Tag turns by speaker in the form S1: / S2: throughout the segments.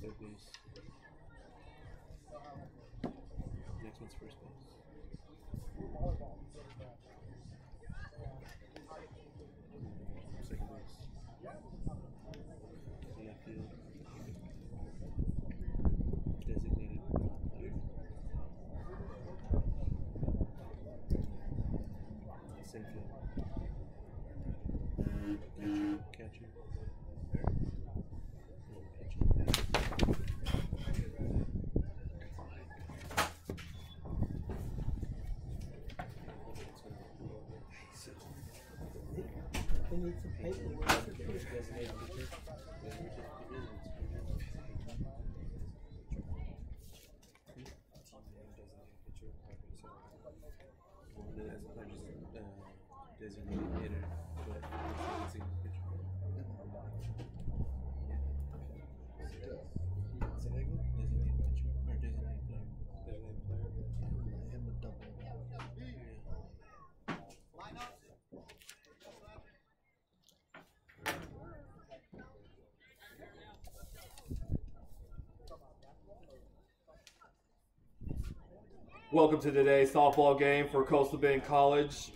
S1: third base. Next one's first base. Second base. Left field. Designated player. Center field. Catcher.
S2: They need some paper.
S1: Designated hitter, but it's a pitcher. Designated pitcher or designated player. Designated player.
S2: Him a double.
S3: Line up.
S4: Welcome to today's softball game for Coastal Bend College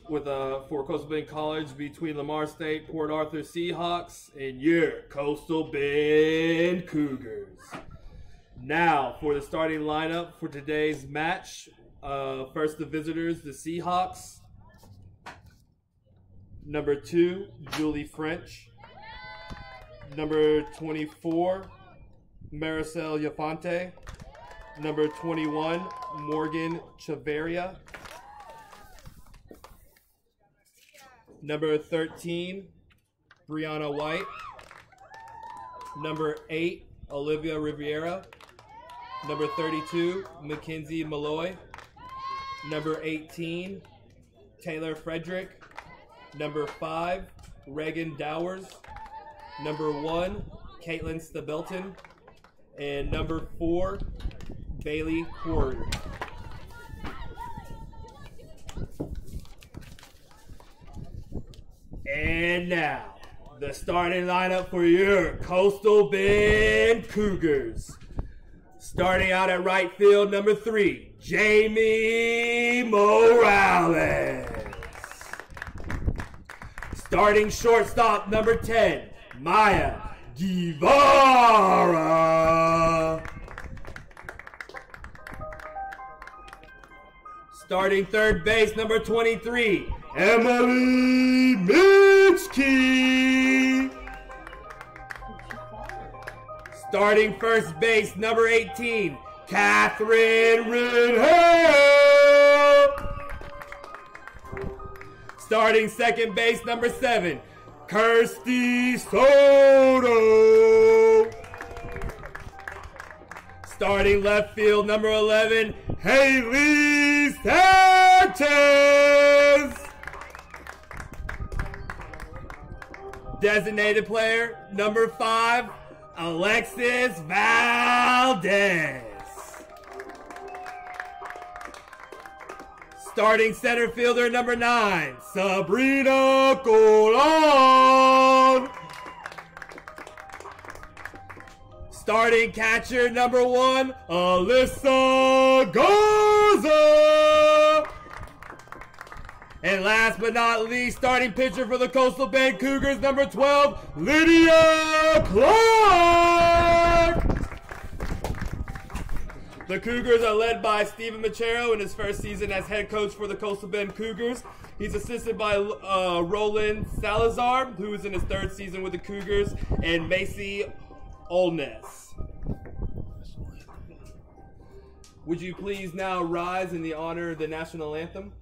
S4: between Lamar State, Port Arthur Seahawks, and your Coastal Bend Cougars. Now for the starting lineup for today's match. First the visitors, the Seahawks. Number 2, Julie French. Number 24, Maricel Yafante. Number 21, Morgan Chaveria. Number 13, Brianna White. Number 8, Olivia Riviera. Number 32, Mackenzie Malloy. Number 18, Taylor Frederick. Number 5, Reagan Dowers. Number 1, Caitlin Stabelton. And number 4, Bailey Quarter. And now, the starting lineup for your Coastal Bend Cougars. Starting out at right field, number 3, Jamie Morales. Starting shortstop, number 10, Maya Guevara. Starting third base, number 23, Emily Mitchkey. Starting first base, number 18, Catherine Rinhale. Starting second base, number 7, Kirsty Soto. Starting left field, number 11, Haley Sanchez. Designated player, number 5, Alexis Valdez. Starting center fielder, number 9, Sabrina Colon. Starting catcher, number 1, Alyssa Garza. And last but not least, starting pitcher for the Coastal Bend Cougars, number 12, Lydia Clark. The Cougars are led by Steven Machero in his first season as head coach for the Coastal Bend Cougars. He's assisted by Roland Salazar, who is in his 3rd season with the Cougars, and Macy Olness. Would you please now rise in the honor of the national anthem?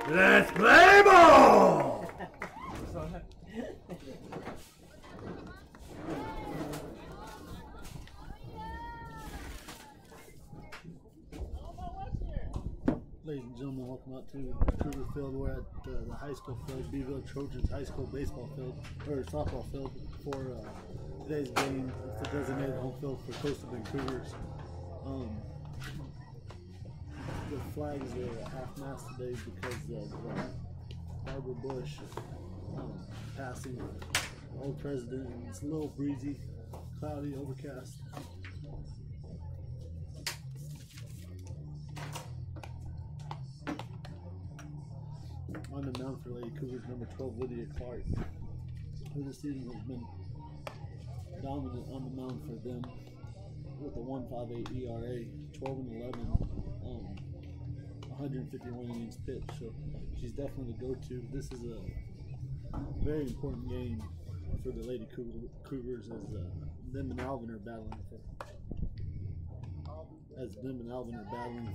S4: Let's play ball!
S2: Ladies and gentlemen, welcome out to Cougar Field. We're at the high school field, Beeville Trojans High School baseball field, or softball field, for today's game. It's the designated home field for Coastal Bend Cougars. The flags are at half-mast today because of Barbara Bush passing our old president. And it's a little breezy, cloudy, overcast. On the mound for Lady Cougars, number 12, Lydia Clark, who this season has been dominant on the mound for them with a 1.58 ERA, 12-11, 151 innings pitched. So she's definitely the go-to. This is a very important game for the Lady Cougars as them and Alvin are battling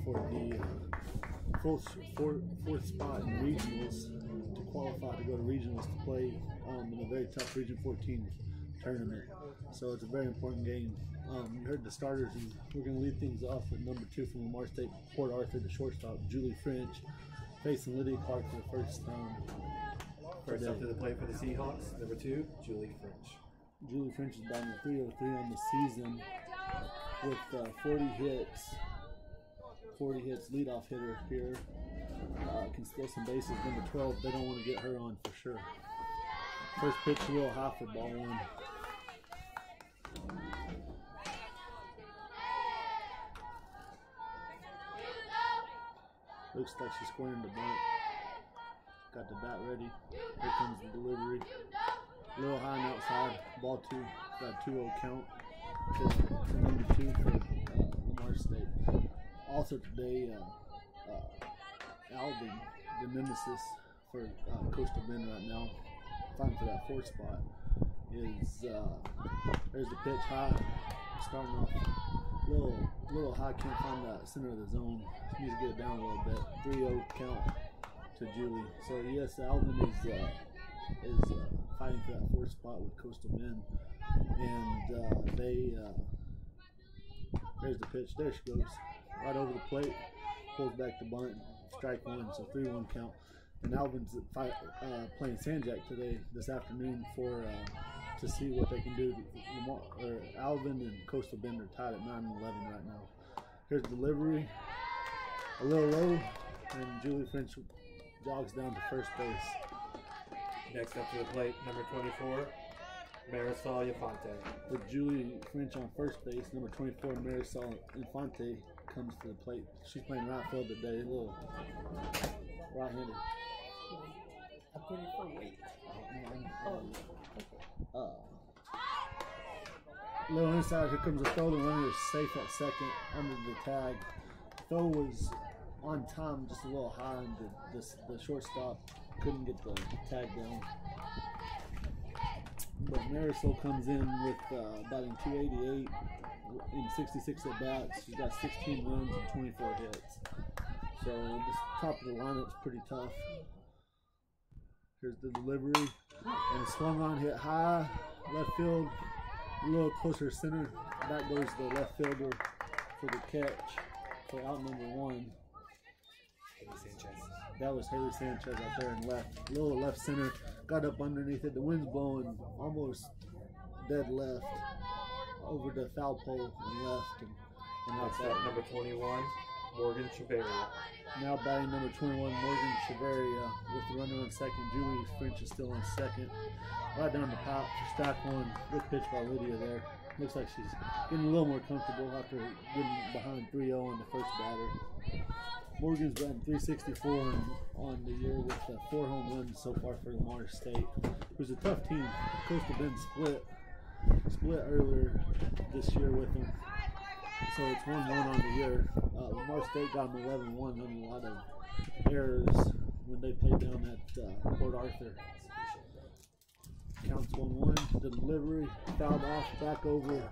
S2: for the fourth spot in regionals to qualify to go to regionals to play in a very tough Region 14 tournament. So it's a very important game. You heard the starters, and we're going to lead things off with number 2 from Lamar State, Port Arthur, the shortstop, Julie French, facing Lydia Clark for the first time.
S3: First up to the plate for the Seahawks, number 2, Julie French.
S2: Julie French is batting .303 on the season with 40 hits. 40 hits, leadoff hitter here. Can steal some bases. Number 12, they don't want to get her on for sure. First pitch a little high for ball 1. Looks like she's squaring the bunt. Got the bat ready. Here comes the delivery. A little high and outside. Ball 2. Got a 2-0 count to number 2 for Lamar State. Also today, Alvin, the nemesis for Coastal Bend right now, fighting for that 4th spot, is there's the pitch high, starting off a little high, can't find the center of the zone, needs to get it down a little bit. 3-0 count to Julie. So yes, Alvin is fighting for that 4th spot with Coastal Bend, and there's the pitch. There she goes. Right over the plate, pulls back the bunt, strike 1, so 3-1 count. And Alvin's playing Sanjak this afternoon to see what they can do. Alvin and Coastal Bend are tied at 9-11 right now. Here's the delivery, a little low, and Julie French jogs down to first base.
S3: Next up to the plate, number 24, Marisol Infante.
S2: With Julie French on first base, number 24, Marisol Infante comes to the plate. She's playing right field today, a little right-handed. A little inside, here comes a throw. The runner is safe at second under the tag. Throw was on time, just a little high, and the shortstop couldn't get the tag down. But Marisol comes in with batting .288 in 66 at bats. She's got 16 runs and 24 hits. So this top of the lineup's pretty tough. Here's the delivery, and swung on, hit high, left field, a little closer center. Back goes the left fielder for the catch for out number 1. That was Haley Sanchez out there in left. A little left center. Got up underneath it. The wind's blowing almost dead left over the foul pole and left. And outside.
S3: Number 21, Morgan Chaveria.
S2: Now batting number 21, Morgan Chaveria with the runner on second. Julie French is still on second. Right down the pipe for strike 1. Good pitch by Lydia there. Looks like she's getting a little more comfortable after getting behind 3-0 on the first batter. Morgan's batting .364 on the year with 4 home runs so far for Lamar State. It was a tough team. Coastal Bend split earlier this year with them. So it's 1-1 on the year. Lamar State got them 11-1 on a lot of errors when they played down at Port Arthur. Counts 1-1. The delivery, fouled off, back over,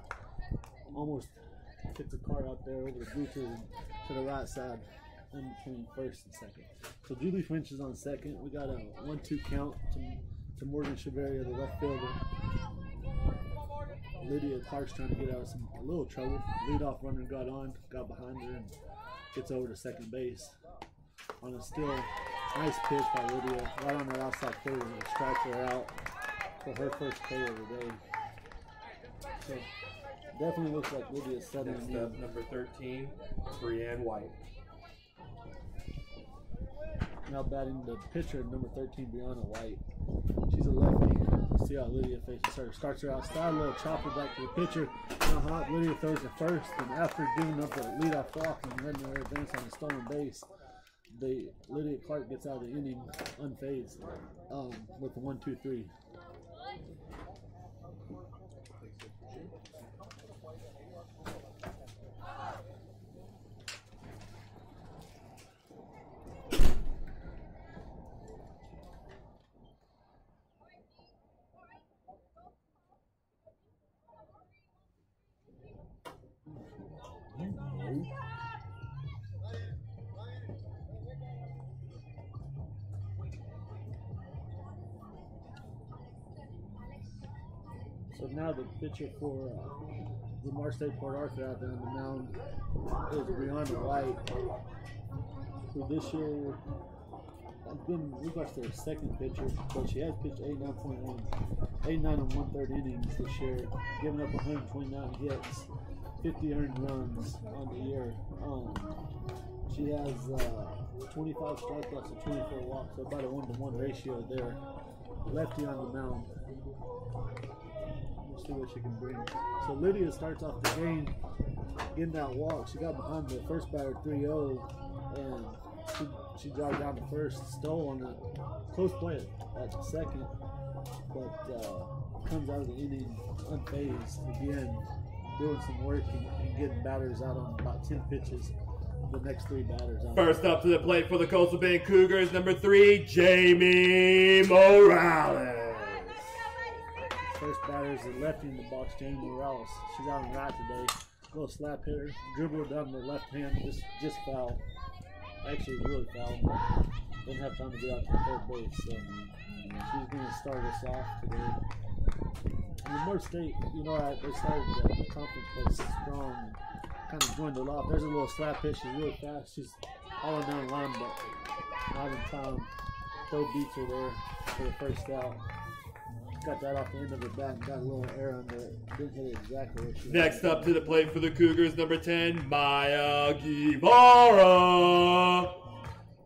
S2: almost hit the car out there over the bleachers to the right side. in between first and second. So Julie Finch is on second. We got a 1-2 count to Morgan Cheveria, the left fielder. Lydia Clark's trying to get out of a little trouble. Leadoff runner got behind her, and gets over to second base. On a still nice pitch by Lydia, right on that outside corner, to strike her out for her first K of the day. So definitely looks like Lydia's settling
S3: Next
S2: in.
S3: up, number 13, Brianne White.
S2: Now batting the pitcher, number 13, Brianna White. She's a lefty. See how Lydia faces her. Starts her outside, a little chopper back to the pitcher. Lydia throws it first, and after giving up a leadoff walk and letting her advance on the stolen base, Lydia Clark gets out of the inning unfazed with a 1-2-3. So now the pitcher for Lamar State Port Arthur out there on the mound is Brianna White, who this year has been, we watched their second pitcher, but she has pitched 89 and 1/3 innings this year, giving up 129 hits, 50 earned runs on the year. She has 25 strikeouts and 24 walks, so about a 1-to-1 ratio there. Lefty on the mound. We'll see what she can bring. So Lydia starts off the game getting that walk. She got behind the first batter 3-0, and she jogged down the first, stole on a close play at the second, but comes out of the inning unfazed again, doing some work and getting batters out on about 10 pitches. The next 3 batters out.
S4: First up to the plate for the Coastal Bend Cougars, number 3, Jamie Morales.
S2: First batter is the lefty in the box, Jamie Morales. She's out on right today. Little slap hitter, dribble down the left hand, just foul. Actually, really foul. Didn't have time to get out to third base, so she's going to start us off today. And Lamar State, they started the conference play strong and kind of joined it off. There's a little slap hit. She's really fast. She's all down the line, but not in time. Throw beats her there for the first out. Got that off the end of her bat and got a little air under it. Didn't hit it exactly what she wanted.
S4: Next up to the plate for the Cougars, number 10, Maya Guevara.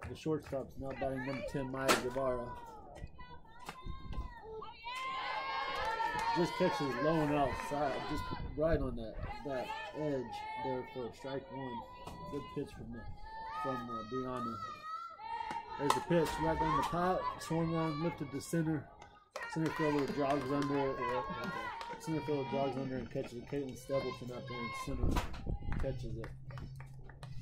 S2: The shortstop's now batting number 10, Maya Guevara. Just catches low and outside, just right on that edge there for strike one. Good pitch from Brianna. There's the pitch right down the pipe. Swung on, lifted to center. Center fielder jogs under it. Center fielder jogs under and catches it. Caitlin Stapleton out there in center catches it.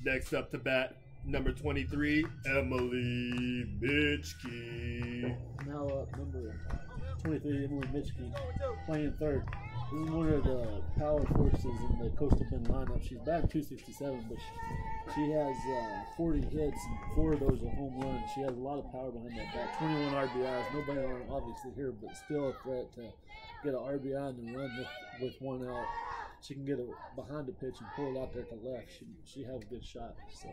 S4: Next up to bat, number 23, Emily Mitchke.
S2: Now up number 23, Emily Mitchke, playing third. This is one of the power forces in the Coastal Bend lineup. She's batting .267, but she has 40 hits and 4 of those are home runs. She has a lot of power behind that bat. 21 RBIs. Nobody on obviously here, but still a threat to get an RBI and then run with one out. She can get it behind the pitch and pull it out there to left. She has a good shot. So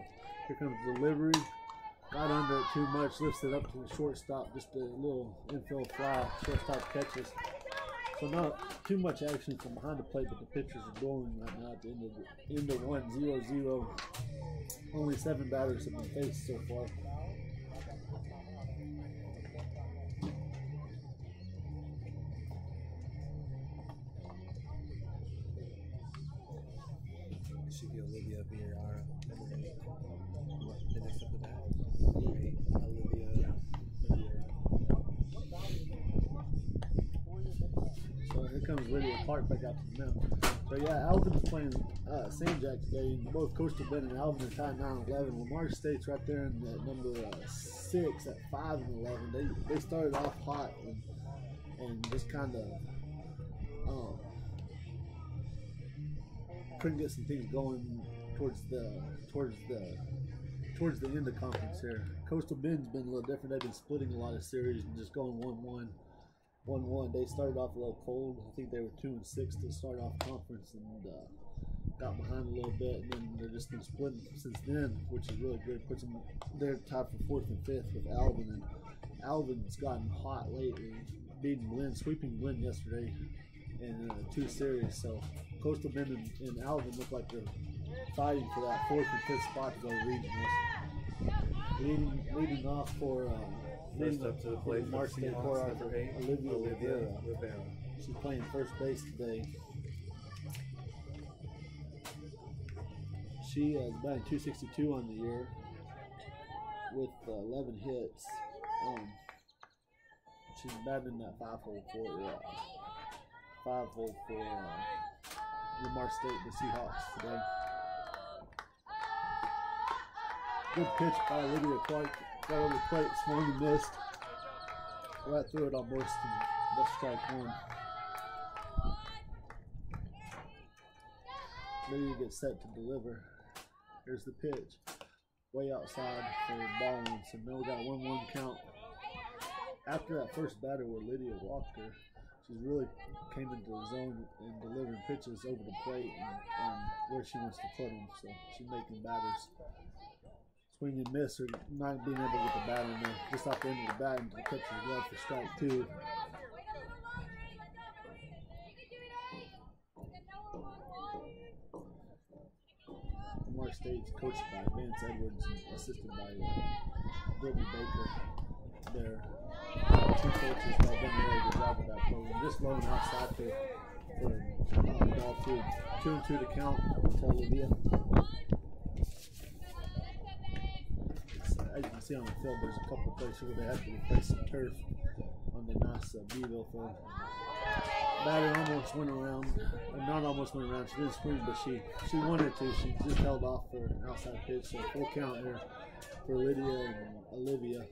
S2: here comes the delivery. Got under it too much. Lifts it up to the shortstop. Just a little infield fly. Shortstop catches. So not too much action from behind the plate, but the pitchers are going right now at the end of 1-0-0. Only 7 batters have been faced so far.
S1: Should be Olivia Villara, number 8. The next up the bat. Olivia Villara.
S2: So here comes Lydia Clark back out to the mound. So yeah, Alvin's playing San Jack today. Both Coastal Bend and Alvin are tied 9-11. Lamar State's right there in number 6 at 5-11. They started off hot and just kind of couldn't get some things going towards the towards the end of conference here. Coastal Bend's been a little different. They've been splitting a lot of series and just going 1-1. 1-1. They started off a little cold. I think they were 2-6 to start off conference and got behind a little bit, and then they've just been splitting since then, which is really good. Puts them they're tied for 4th and 5th with Alvin, and Alvin's gotten hot lately, beating Glenn, sweeping Glenn yesterday in 2 series. So Coastal Bend and Alvin look like they're fighting for that 4th and 5th spot to go regionals. Leading off for
S3: First up to the plate
S2: Lamar
S3: for
S2: State
S3: Seahawks,
S2: for
S3: number 8,
S2: Olivia
S3: Rivera.
S2: She's playing first base today. She is batting .262 on the year with 11 hits. She's batting that 5-hole for Lamar State, the Seahawks today. Good pitch by Lydia Clark. Got over the plate, swung and missed. Right through it almost, and that's strike 1. Lydia gets set to deliver. Here's the pitch. Way outside for ball 1. So now we got a 1-1 count. After that first batter where Lydia walked her, she's really came into the zone and delivering pitches over the plate and where she wants to put them. So she's making batters swing and miss, or not being able to get the bat in there. Just off the end of the bat into the pitcher's glove for strike 2. Lamar State's coached by Vance Edwards and assisted by Brittany Baker. There, 2 coaches that have done a really good job with that program. Just loading outside for ball 2. 2-2 to count to Olivia. As you can see on the field, there's a couple of places where they have to replace some turf on the nice Beeville field. Batter almost went around, or not almost went around, she didn't swing, but she wanted to. She just held off for an outside pitch, so full count here for Lydia and Olivia.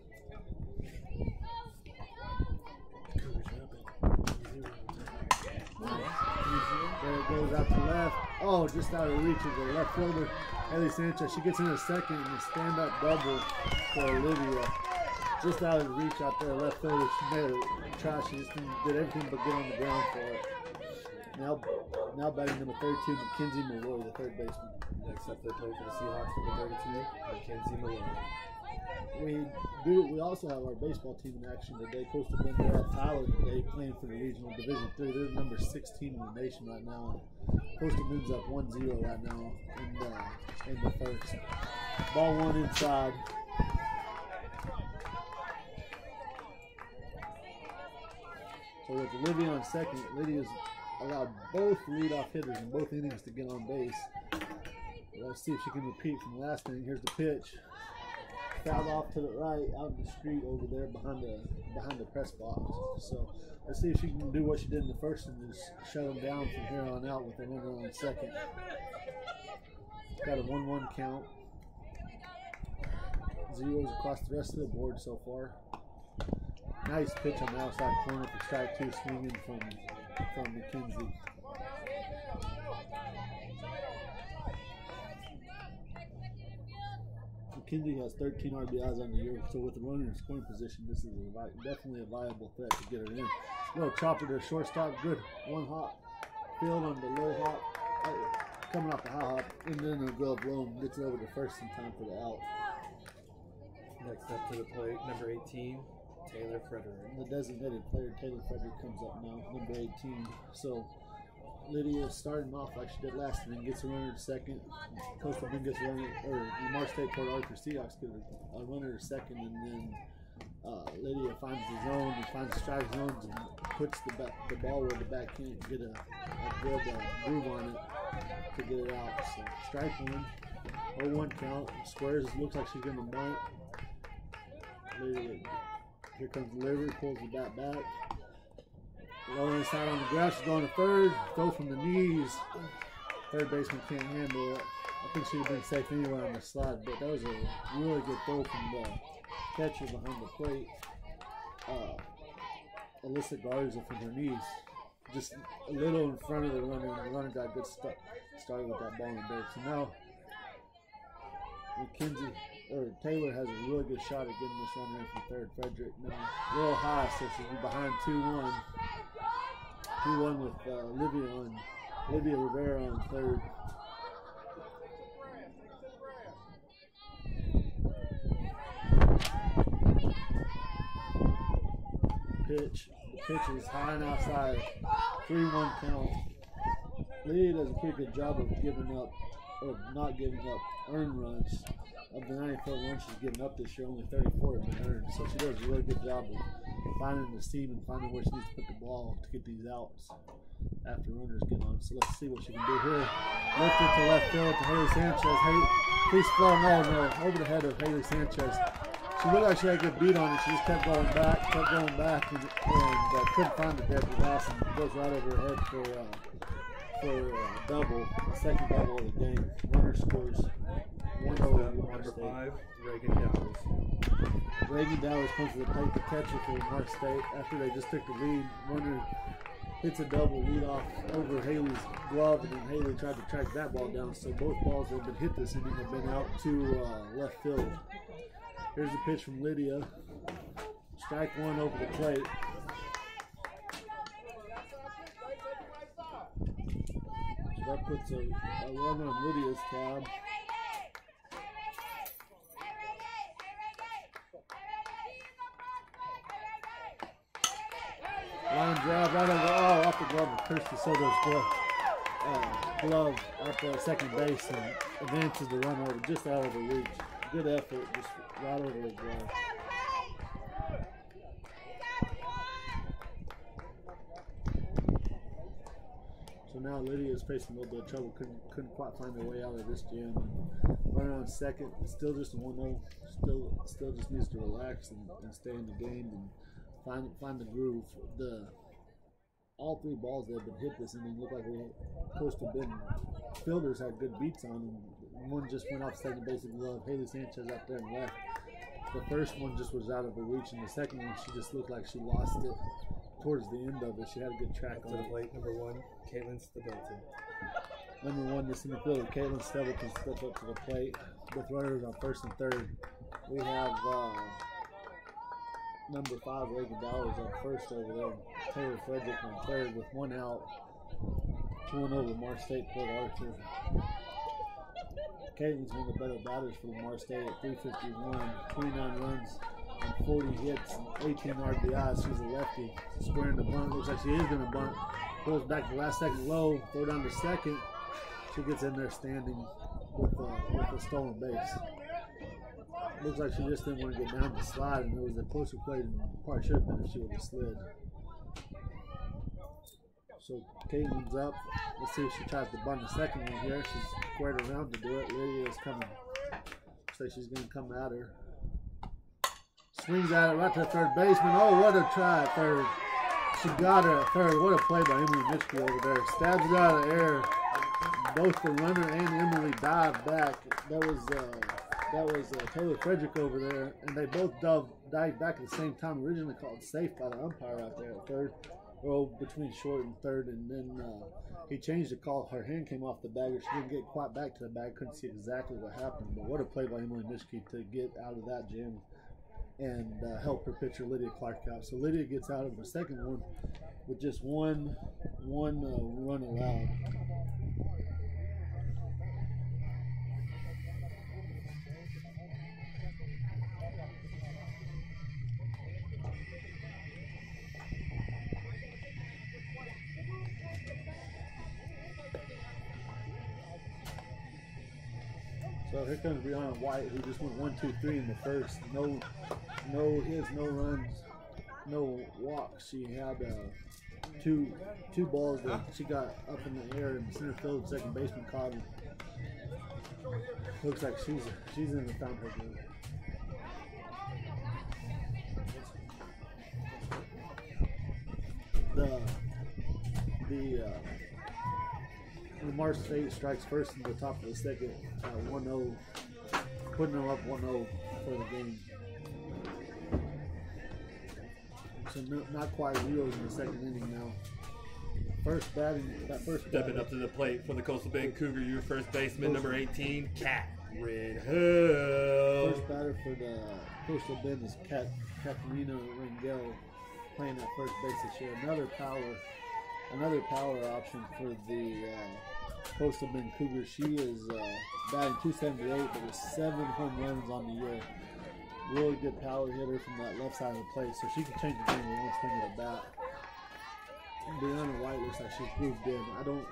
S2: There it goes out to left. Oh, just out of reach of the left fielder, Ellie Sanchez. She gets in a second and a stand-up double for Olivia. Just out of reach out there, left fielder. She made a try. She just did everything but get on the ground for it. Now batting number 32, Mackenzie Malloy, the third baseman.
S3: Next up, they play for the Seahawks, number 32, Mackenzie Malloy.
S2: We also have our baseball team in action today. Coastal Bend, they're at Tyler today, playing for the Regional Division 3. They're number 16 in the nation right now. Coastal Bend's up 1-0 right now in the first. Ball 1 inside. So with Olivia on second, Lydia's allowed both leadoff hitters in both innings to get on base. Let's see if she can repeat from the last inning. Here's the pitch. Fouled off to the right, out in the street over there behind the press box. So let's see if she can do what she did in the first and just shut them down from here on out with a runner on second. Got a 1-1 count. Zeros across the rest of the board so far. Nice pitch on the outside corner for strike 2, swinging from Mackenzie. Mackenzie has 13 RBIs on the year, so with the runner in scoring position, this is definitely a viable threat to get her in. Little chopper to shortstop, good. One hop, field on the low hop, coming off the high hop, and then the glove low and gets it over to first in time for the out.
S3: Next up to the plate, number 18, Taylor Frederick.
S2: The designated player, Taylor Frederick, comes up now, number 18. So Lydia is starting off like she did last inning, gets a runner to second. Coastal Bend gets a runner, or Lamar State Port Arthur Seahawks get a runner to second, and then Lydia finds the zone and finds the strike zones and puts the ball where the bat can't get a good groove on it to get it out. So strike 1, 0-1 count. Squares, looks like she's going to bunt. Lydia, here comes the delivery, pulls the bat back. Low inside on the ground, she's going to third. Throw from the knees. Third baseman can't handle it. I think she would have been safe anywhere on the slide, but that was a really good throw from the catcher behind the plate. Alyssa Garza from her knees. Just a little in front of the runner, and the runner got a good start with that ball in the base. So now, Mackenzie Taylor has a really good shot at getting this runner in from third. Frederick now a little high, so she'll be behind 2-1. 2-1 with Olivia Rivera on third. Pitch. The pitch is high and outside. 3-1 count. Lydia does a pretty good job of not giving up earned runs. Of the 94 runs she's given up this year, only 34 have been earned. So she does a really good job of finding the seam and finding where she needs to put the ball to get these outs after runners get on. So let's see what she can do here. Lift it to left field to Haley Sanchez. Please flow. No, over the head of Haley Sanchez. She looked like she had a good beat on it. She just kept going back, and couldn't find the dead pass, and goes right over her head for double, the second double of the game. Runner scores 1-0.
S3: Number 5, Reagan Dowers.
S2: Reagan Dowers comes to the plate to catch it for Mark State after they just took the lead. Runner hits a double lead off over Haley's glove, and then Haley tried to track that ball down. So both balls that have been hit this inning have been out to left field. Here's the pitch from Lydia. Strike one over the plate. So that puts a run on Lydia's tab. Line drive right over, off the glove of Kirsty Soto's glove out there at second base, and advances the run over just out of the reach. Good effort, just right over his glove. So now Lydia is facing a little bit of trouble. Couldn't quite find her way out of this jam. Running on second, still just a 1-0. Still just needs to relax and stay in the game and find the groove. All three balls that have been hit this inning look like Coastal Bend fielders had good beats on them. One just went off second base of glove. Haley Sanchez out there and left. The first one just was out of her reach, and the second one she just looked like she lost it towards the end of it. She had a good track on
S3: To the
S2: it.
S3: plate, number 1, Caitlin Stability.
S2: Number 1, this in the field, Caitlin Stability steps up to the plate with runners on first and third. We have number 5, Reagan Dowers on first over there. Taylor Frederick on third with 1 out. 2-1 over Lamar State, Port Arthur. Caitlin's one of the better batters for Lamar State at 351, 29 runs and 40 hits, and 18 RBIs. She's a lefty. Squaring the bunt. Looks like she is going to bunt. Goes back to last second low. Throw down to second. She gets in there standing with a stolen base. Looks like she just didn't want to get down the slide, and it was a closer play than probably should have been if she would have slid. So Caitlin's up. Let's see if she tries to bunt the second one here. She's squared around to do it. Lydia is coming. Looks like she's going to come at her. Swings at it right to the third baseman. Oh, what a try at third. She got her at third. What a play by Emily Mitchell over there. Stabs it out of the air. Both the runner and Emily dived back. That was Taylor Frederick over there, and they both dived back at the same time. Originally called safe by the umpire out there at third. Rolled between short and third, and then he changed the call. Her hand came off the bag, or she didn't get quite back to the bag. Couldn't see exactly what happened, but what a play by Emily Mischke to get out of that jam and help her pitcher Lydia Clark out. So Lydia gets out of the second one with just one run allowed. So here comes Brianna White, who just went 1-2-3 in the first. No hits, no runs, no walks. She had two balls that she got up in the air, and the center field second baseman caught her. Looks like she's in the fountain of Lamar State strikes first in the top of the second, 1-0, putting them up 1-0 for the game. So not quite zeros in the second inning now.
S4: Stepping up to the plate for the Coastal Bend Cougar, your first baseman, number 18, Cat. Hill.
S2: First batter for the Coastal Bend is Katarina Rangel, playing at first base this year. Another power option for the Coastal Bend Cougars. She is batting .278, but with 7 home runs on the year. Really good power hitter from that left side of the plate, so she can change the game with one swing of the bat. Brianna White looks like she's moved in. I don't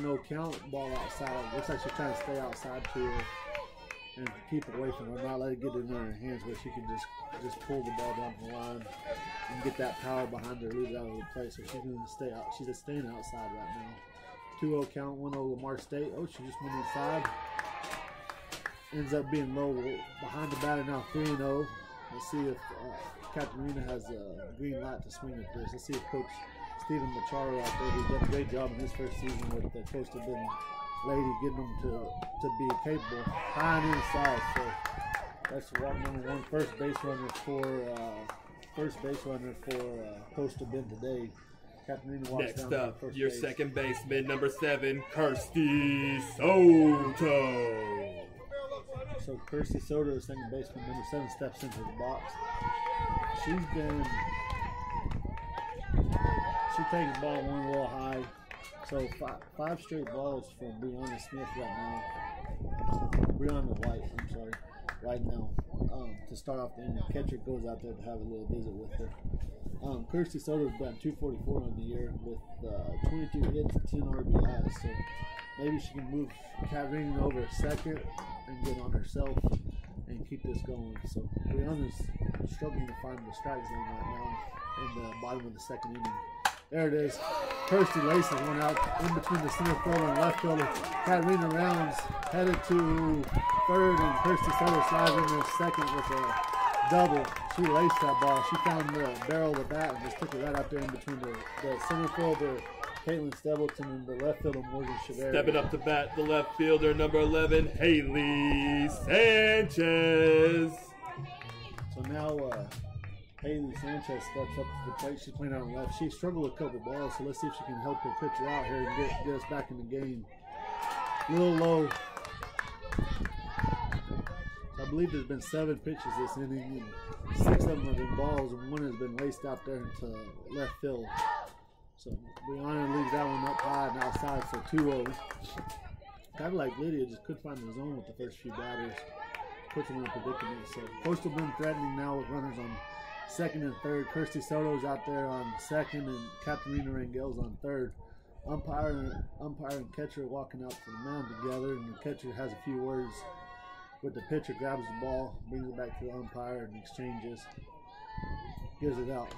S2: know count ball outside. Looks like she's trying to stay outside to her and keep away from her, not let it get in her hands where she can just pull the ball down the line and get that power behind her, leave it out of the play. So she's going to stay out. She's just staying outside right now. 2-0 count, 1-0 Lamar State. Oh, she just went inside. Ends up being low behind the batter now, 3-0. Let's see if Katarina has a green light to swing at this. Let's see if Coach Stephen Machado out there, who's done a great job in his first season with the Coastal Bend lady, getting them to be capable. High and inside, so that's number 1 first base runner for Coastal Bend today. Katarina walks
S4: Next
S2: down
S4: up,
S2: first
S4: your
S2: base.
S4: second baseman, number 7, Kirsty Soto.
S2: So Kirsty Soto, the second baseman, number 7, steps into the box. She's taking the ball one a little high. So 5 straight balls from Brianna Smith right now. Brianna White, I'm sorry, right now. To start off the inning, catcher goes out there to have a little visit with her. Kirsty Soto's batting .244 on the year with 22 hits, 10 RBIs. So maybe she can move Katarina over a second and get on herself and keep this going. So Brianna's struggling to find the strike zone right now in the bottom of the second inning. There it is. Kirsty laces one out in between the center fielder and left fielder. Katarina Rounds headed to third, and Kirsty Soto slides in there second with a double. She laced that ball. She found the barrel of the bat and just took it right out there in between the center fielder, Caitlin Stebleton, and the left fielder, Morgan Chaveri.
S4: Stepping up to bat, the left fielder, number 11, Haley Sanchez.
S2: So now Haley Sanchez steps up to the plate. She's playing on the left. She struggled with a couple balls, so let's see if she can help her pitcher out here and get us back in the game. A little low. I believe there's been 7 pitches this inning, and 6 of them have been balls, and 1 has been laced out there into left field. So Brianna leaves that one up high and outside for 2-0. Kind of like Lydia, just couldn't find the zone with the first few batters. Puts them in a predicament. So Coastal Bend threatening now with runners on second and third. Kirsty Soto's out there on second, and Katarina Rangel's on third. Umpire and catcher walking out to the mound together, and the catcher has a few words with the pitcher, grabs the ball, brings it back to the umpire, and exchanges, gives it out.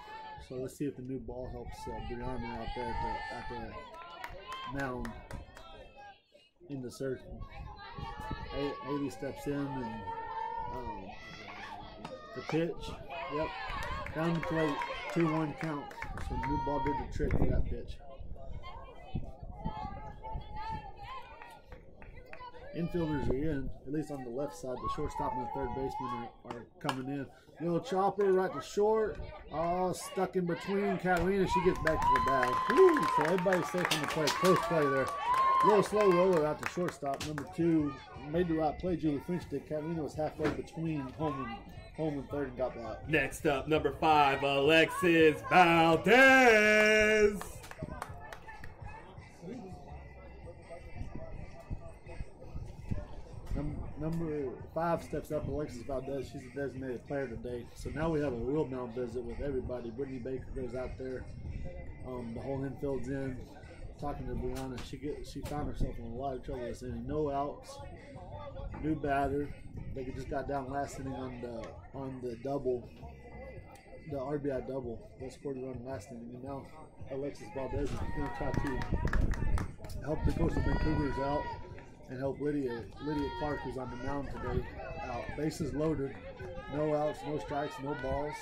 S2: So let's see if the new ball helps Brianna out there at the mound in the circle. Haley steps in, and the pitch, yep, down the plate, 2-1 count. So the new ball did the trick for that pitch. Infielders are in, at least on the left side. The shortstop and the third baseman are coming in. Little chopper right to short. Oh, stuck in between. Catalina, she gets back to the bag. Woo! So everybody's safe on the play. Close play there. Little slow roller out to shortstop. Number 2 made the right play. Julie French did. Catalina was halfway between home and third and got out.
S4: Next up, number 5, Alexis Valdez.
S2: Number 5 steps up, Alexis Valdez. She's a designated player today. So now we have a real mound visit with everybody. Brittany Baker goes out there. The whole infield's in. Talking to Brianna, she found herself in a lot of trouble this inning. No outs, new batter. They just got down last inning on the double, the RBI double. They scored a run last inning, and now Alexis Valdez is going to try to help the Coastal Bend Cougars out and help Lydia Clark, who's on the mound today, out. Bases loaded, no outs, no strikes, no balls.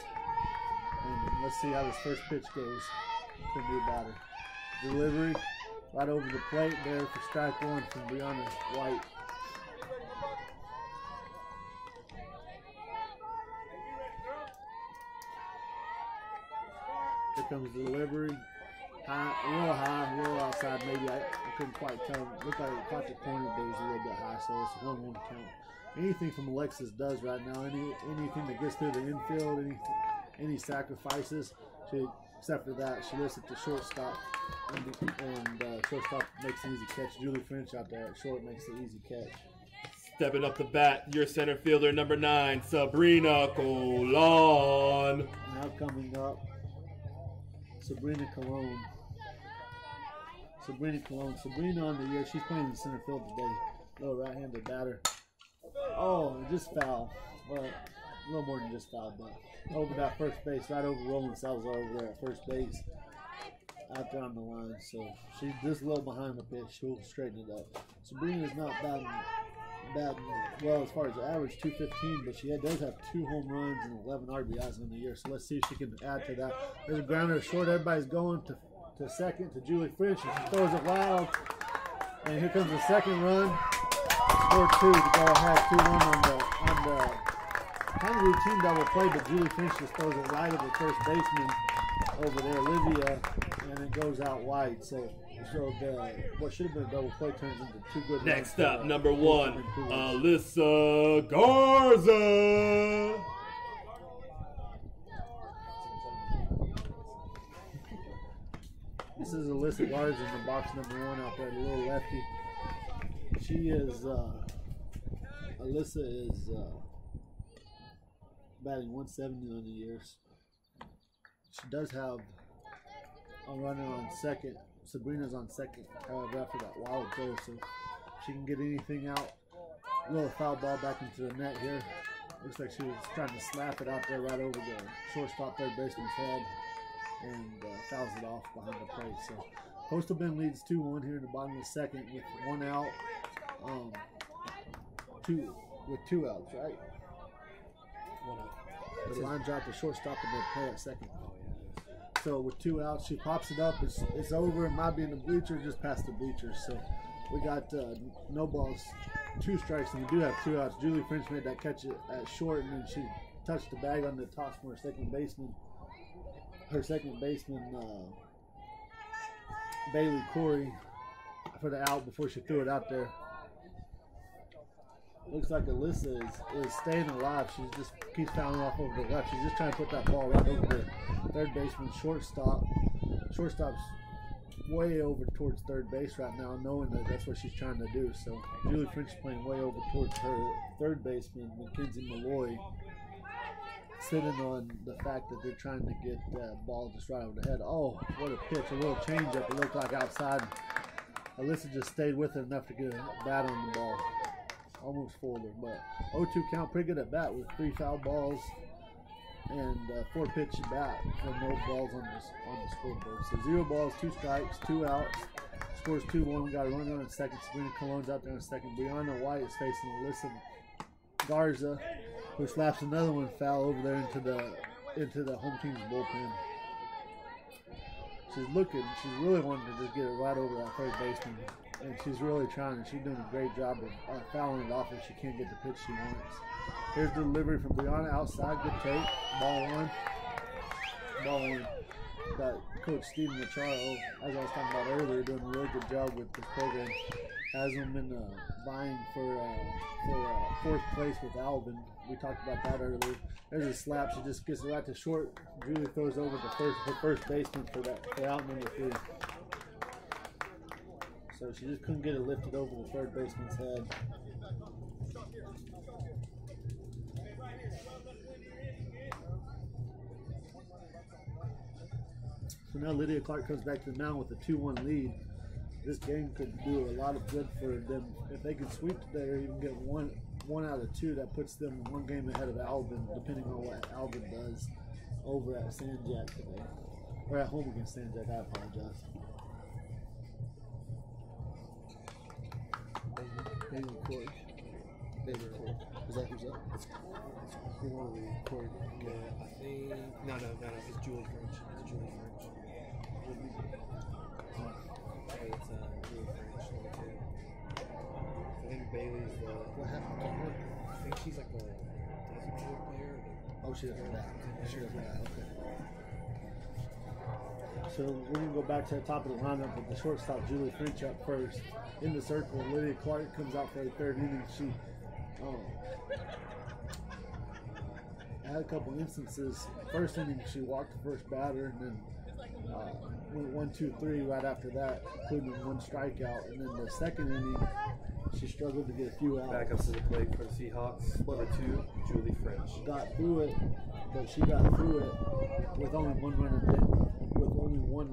S2: And let's see how this first pitch goes to the new batter. Delivery right over the plate there for strike 1 from Brianna White. Here comes the delivery. a little outside maybe. I couldn't quite tell. It looked like it caught the corner, but it was a little bit high, so it's a 1-1 count. Anything from Alexis does right now, anything that gets through the infield, any sacrifices, except for that, she lifts it to shortstop, and shortstop makes an easy catch. Julie French out there at short makes the easy catch.
S4: Stepping up the bat, your center fielder, number 9, Sabrina Colon.
S2: Now coming up, Sabrina Colon. Sabrina on the year. She's playing in center field today. Little right-handed batter. Oh, just foul. Well, a little more than just foul, but over that first base, right over Roland Salazar over there at first base. Out there on the line, so she's just a little behind the pitch. She'll straighten it up. Sabrina's not bad, well, as far as the average, 215, but she does have 2 home runs and 11 RBIs in the year, so let's see if she can add to that. There's a grounder short. Everybody's going to second to Julie French, and she throws it wild. And here comes the second run. Score 2 to go ahead, 2-1 on the kind of routine double play, but Julie French just throws it right at the first baseman over there, Olivia, and it goes out wide. So what should have been a double play turns into 2 good runs.
S4: Next up, number 1, Alyssa Garza.
S2: This is Alyssa Garza in the box number 1 out there, the little lefty. She is, Alyssa is batting 170 on the years. She does have a runner on second. Sabrina's on second, however, after that wild throw, so she can get anything out. A little foul ball back into the net here. Looks like she was trying to slap it out there right over the shortstop third baseman's head, and fouls it off behind the plate. So Coastal Bend leads 2-1 here in the bottom of the second with 1 out, with 2 outs, right?
S1: 1 out.
S2: The line dropped to shortstop and they play at second. So with 2 outs, she pops it up. It's over. It might be in the bleachers, just past the bleachers. So we got no balls, 2 strikes, and we do have 2 outs. Julie French made that catch at short, and then she touched the bag on the toss from her second baseman. Bailey Corey, for the out before she threw it out there. Looks like Alyssa is staying alive. She just keeps fouling off over the left. She's just trying to put that ball right over the third baseman shortstop. Shortstop's way over towards third base right now, knowing that that's what she's trying to do. So Julie French is playing way over towards her third baseman, Mackenzie Malloy, sitting on the fact that they're trying to get that ball just right over the head. Oh, what a pitch. A little change up. It looked like outside. Alyssa just stayed with it enough to get a bat on the ball. Almost fooled her, but 0-2 count, pretty good at bat with 3 foul balls and 4 pitch bat for no balls on the scoreboard. So 0 balls, 2 strikes, 2 outs. Scores 2-1. We got a runner on second. Sabrina Colon's out there on second. Brianna White is facing Alyssa Garza, who slaps another one foul over there into the home team's bullpen. She's really wanting to just get it right over that third baseman. And she's really trying, and she's doing a great job of fouling it off if she can't get the pitch she wants. Here's the delivery from Brianna outside. Good take. Ball 1. Got Coach Stephen Macharo, as I was talking about earlier, doing a really good job with this program. Has them in vying for 4th place with Alvin. We talked about that earlier. There's a slap. She just gets it right to short. Julie throws over to her first baseman for out number 3. So she just couldn't get it lifted over the third baseman's head. So now Lydia Clark comes back to the mound with a 2-1 lead. This game could do a lot of good for them. If they can sweep today or even get one out of 2, that puts them 1 game ahead of Alvin, depending on what Alvin does over at San Jack today. Or at home against San Jack, I apologize. Bailey Corey. Is that who's up? It's Corey.
S1: Yeah, I think. No. It's Julie French. It's Julie French. It's Julie French, number 2. I think Bailey's the.
S2: What happened to her?
S1: I think she's like a designated player.
S2: Oh, she doesn't bat. She doesn't bat. Okay. So we're going to go back to the top of the lineup with the shortstop, Julie French, up first. In the circle, Lydia Clark comes out for the third inning. She had a couple instances. First inning, she walked the first batter, and then went 1, 2, 3 right after that, including one strikeout. And then the second inning, she struggled to get a few outs.
S3: Back up to the plate for the Seahawks. Number 2, Julie French.
S2: Got through it, but she got through it with only one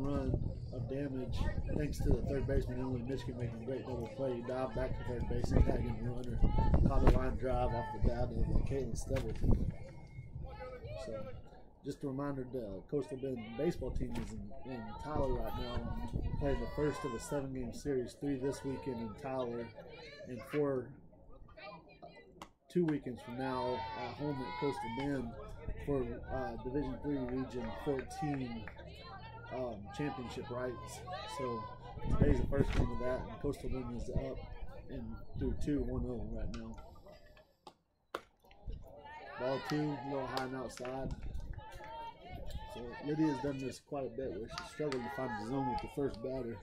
S2: run of damage, thanks to the third baseman Emily Michigan making a great double play. He dived back to third base and tagging the runner, caught a line drive off the bat of Caitlin Stubble. So, just a reminder, the Coastal Bend baseball team is in Tyler right now, playing the first of a 7-game series, 3 this weekend in Tyler, and 4 2 weekends from now at home at Coastal Bend for Division III Region 14 championship rights. So today's the first game of that, and Coastal Bend is up and through 2-1-0 right now. Ball 2, a little high and outside. So Lydia's done this quite a bit, where she struggled to find the zone with the first batter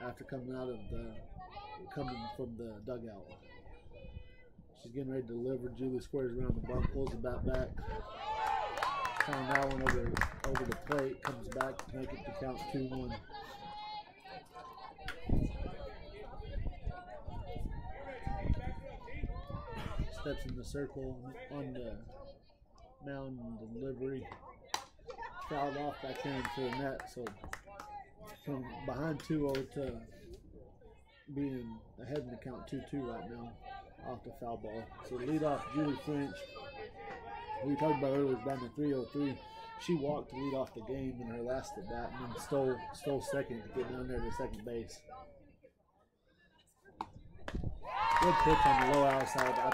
S2: after coming from the dugout. She's getting ready to deliver. Julie squares around the bump, pulls the bat back. Found that one over the plate, comes back to make it to count 2-1. Steps in the circle on the mound delivery. Fouled off back into the net, so from behind 2-0 to being ahead in the count 2-2 right now off the foul ball. So lead off Julie French, we talked about earlier, was batting at 303. She walked to lead off the game in her last at bat, and then stole second to get down there to second base. Good pitch on the low outside. I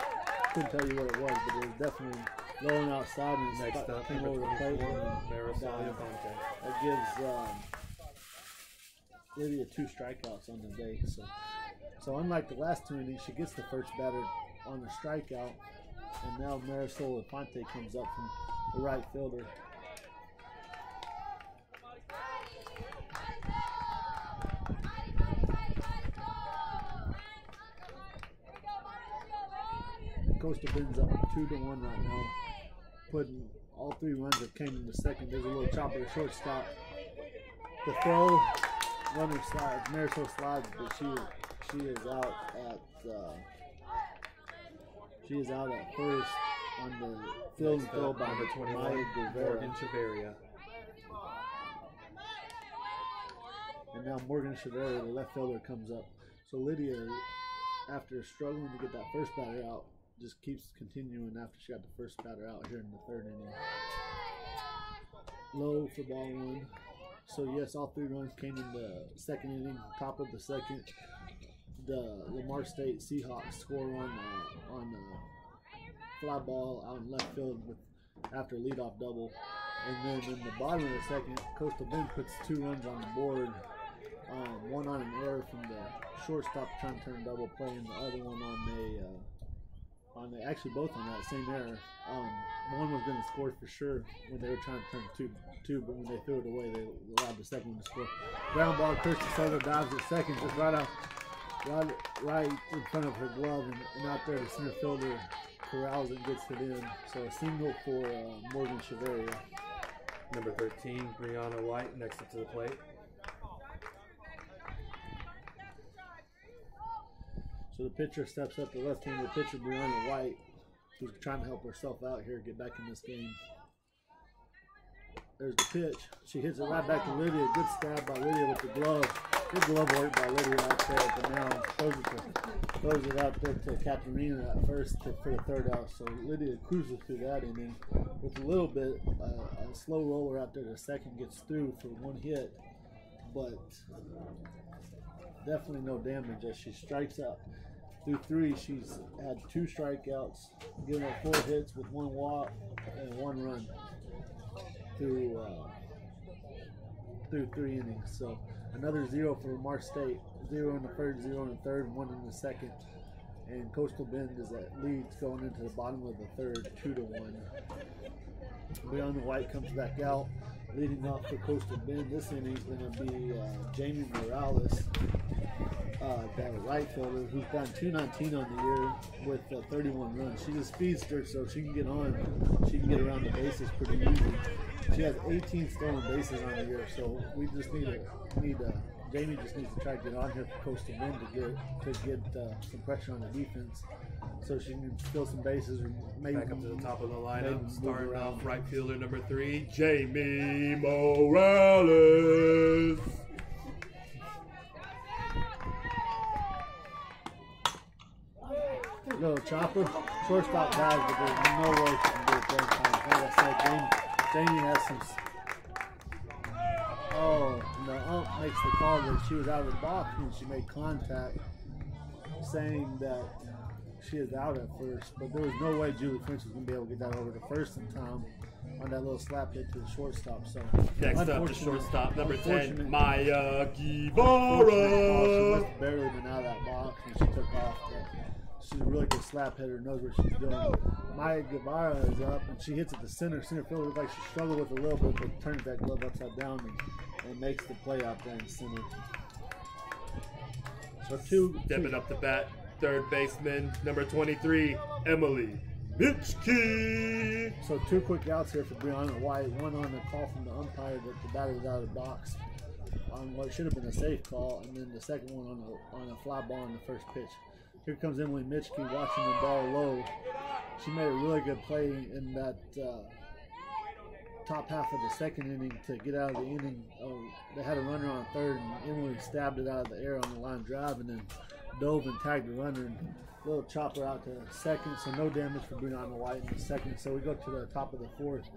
S2: couldn't tell you what it was, but it was definitely low and outside, and
S3: Next up,
S2: came over the plate. That gives Lydia 2 strikeouts on the day. So unlike the last 2 innings, she gets the first batter on a strikeout, and now Marisol Infante comes up from the right fielder. Coastal Bend's up 2-1 right now, putting all 3 runs that came in the second. There's a little chopper to shortstop. The throw, runner slides. Marisol slides, but she is out at first on the field and throw by
S3: number 21,
S2: Morgan
S3: Chavarria.
S2: And now Morgan Chavarria, the left fielder, comes up. So Lydia, after struggling to get that first batter out, just keeps continuing after she got the first batter out here in the third inning. Low for ball 1. So yes, all 3 runs came in the second inning. Top of the second, the Lamar State Seahawks score on fly ball out in left field after a leadoff double. And then in the bottom of the second, Coastal Bend puts 2 runs on the board. One on an error from the shortstop trying to turn double play, and the other one actually both on that same error. One was going to score for sure when they were trying to turn 2-2, but when they threw it away, they allowed the second one to score. Ground ball, Kirsten Soto dives at second, just right in front of her glove, and out there the center fielder corrals and gets it in. So a single for Morgan Chavarria.
S3: Number 13, Brianna White, next up to the plate.
S2: So the pitcher steps up, the left-handed pitcher, Brianna White, who's trying to help herself out here, get back in this game. There's the pitch. She hits it right back to Lydia. Good stab by Lydia with the glove. Good glove work by Lydia out there at the mound. Throws it out there to Katerina at first for the third out. So Lydia cruises through that inning with a little bit, a slow roller out there to second, gets through for 1 hit, but definitely no damage as she strikes out. Through 3, she's had 2 strikeouts, given her 4 hits with 1 walk and 1 run through 3 innings. So another 0 for Lamar State. 0 in the first, 0 in the third, 1 in the second. And Coastal Bend is at leads going into the bottom of the third, 2-1. Brianna White comes back out. Leading off for Coastal Bend this inning is going to be Jamie Morales, that right fielder who's gotten 219 on the year with 31 runs. She's a speedster, so she can get on. She can get around the bases pretty easy. She has 18 stolen bases on the year, so we just Jamie just needs to try to get on here for Coastal Bend to get some pressure on the defense, so she can steal some bases or maybe
S4: Back up to the top of the lineup,
S2: move
S4: starting
S2: around.
S4: off right fielder number 3, Jamie Morales.
S2: Little chopper, shortstop dives, but there's no way she can do it that time. Like I said, Jamie has some. Oh, and the ump makes the call that she was out of the box when she made contact, saying that she is out at first. But there was no way Julie French was going to be able to get that over to first in time on that little slap hit to the shortstop. So
S4: Next up, the shortstop number 10,
S2: unfortunate-
S4: Maya
S2: She
S4: Guevara.
S2: must have barely been out of that box when she took off. But she's a really good slap hitter, knows what she's doing. Maya Guevara is up, and she hits it to center. Center field looks like she struggled with it a little bit, but turns that glove upside down and makes the play out there in center. So
S4: Stepping up to bat, third baseman number 23, Emily Mitchkey.
S2: So 2 quick outs here for Brianna White. One on the call from the umpire that the batter was out of the box on what should have been a safe call, and then the second one on a fly ball on the first pitch. Here comes Emily Mitchkey watching the ball low. She made a really good play in that top half of the second inning to get out of the inning. They had a runner on third, and Emily stabbed it out of the air on the line drive and then dove and tagged the runner. And a little chopper out to second, so no damage for Brianna White in the second. So we go to the top of the fourth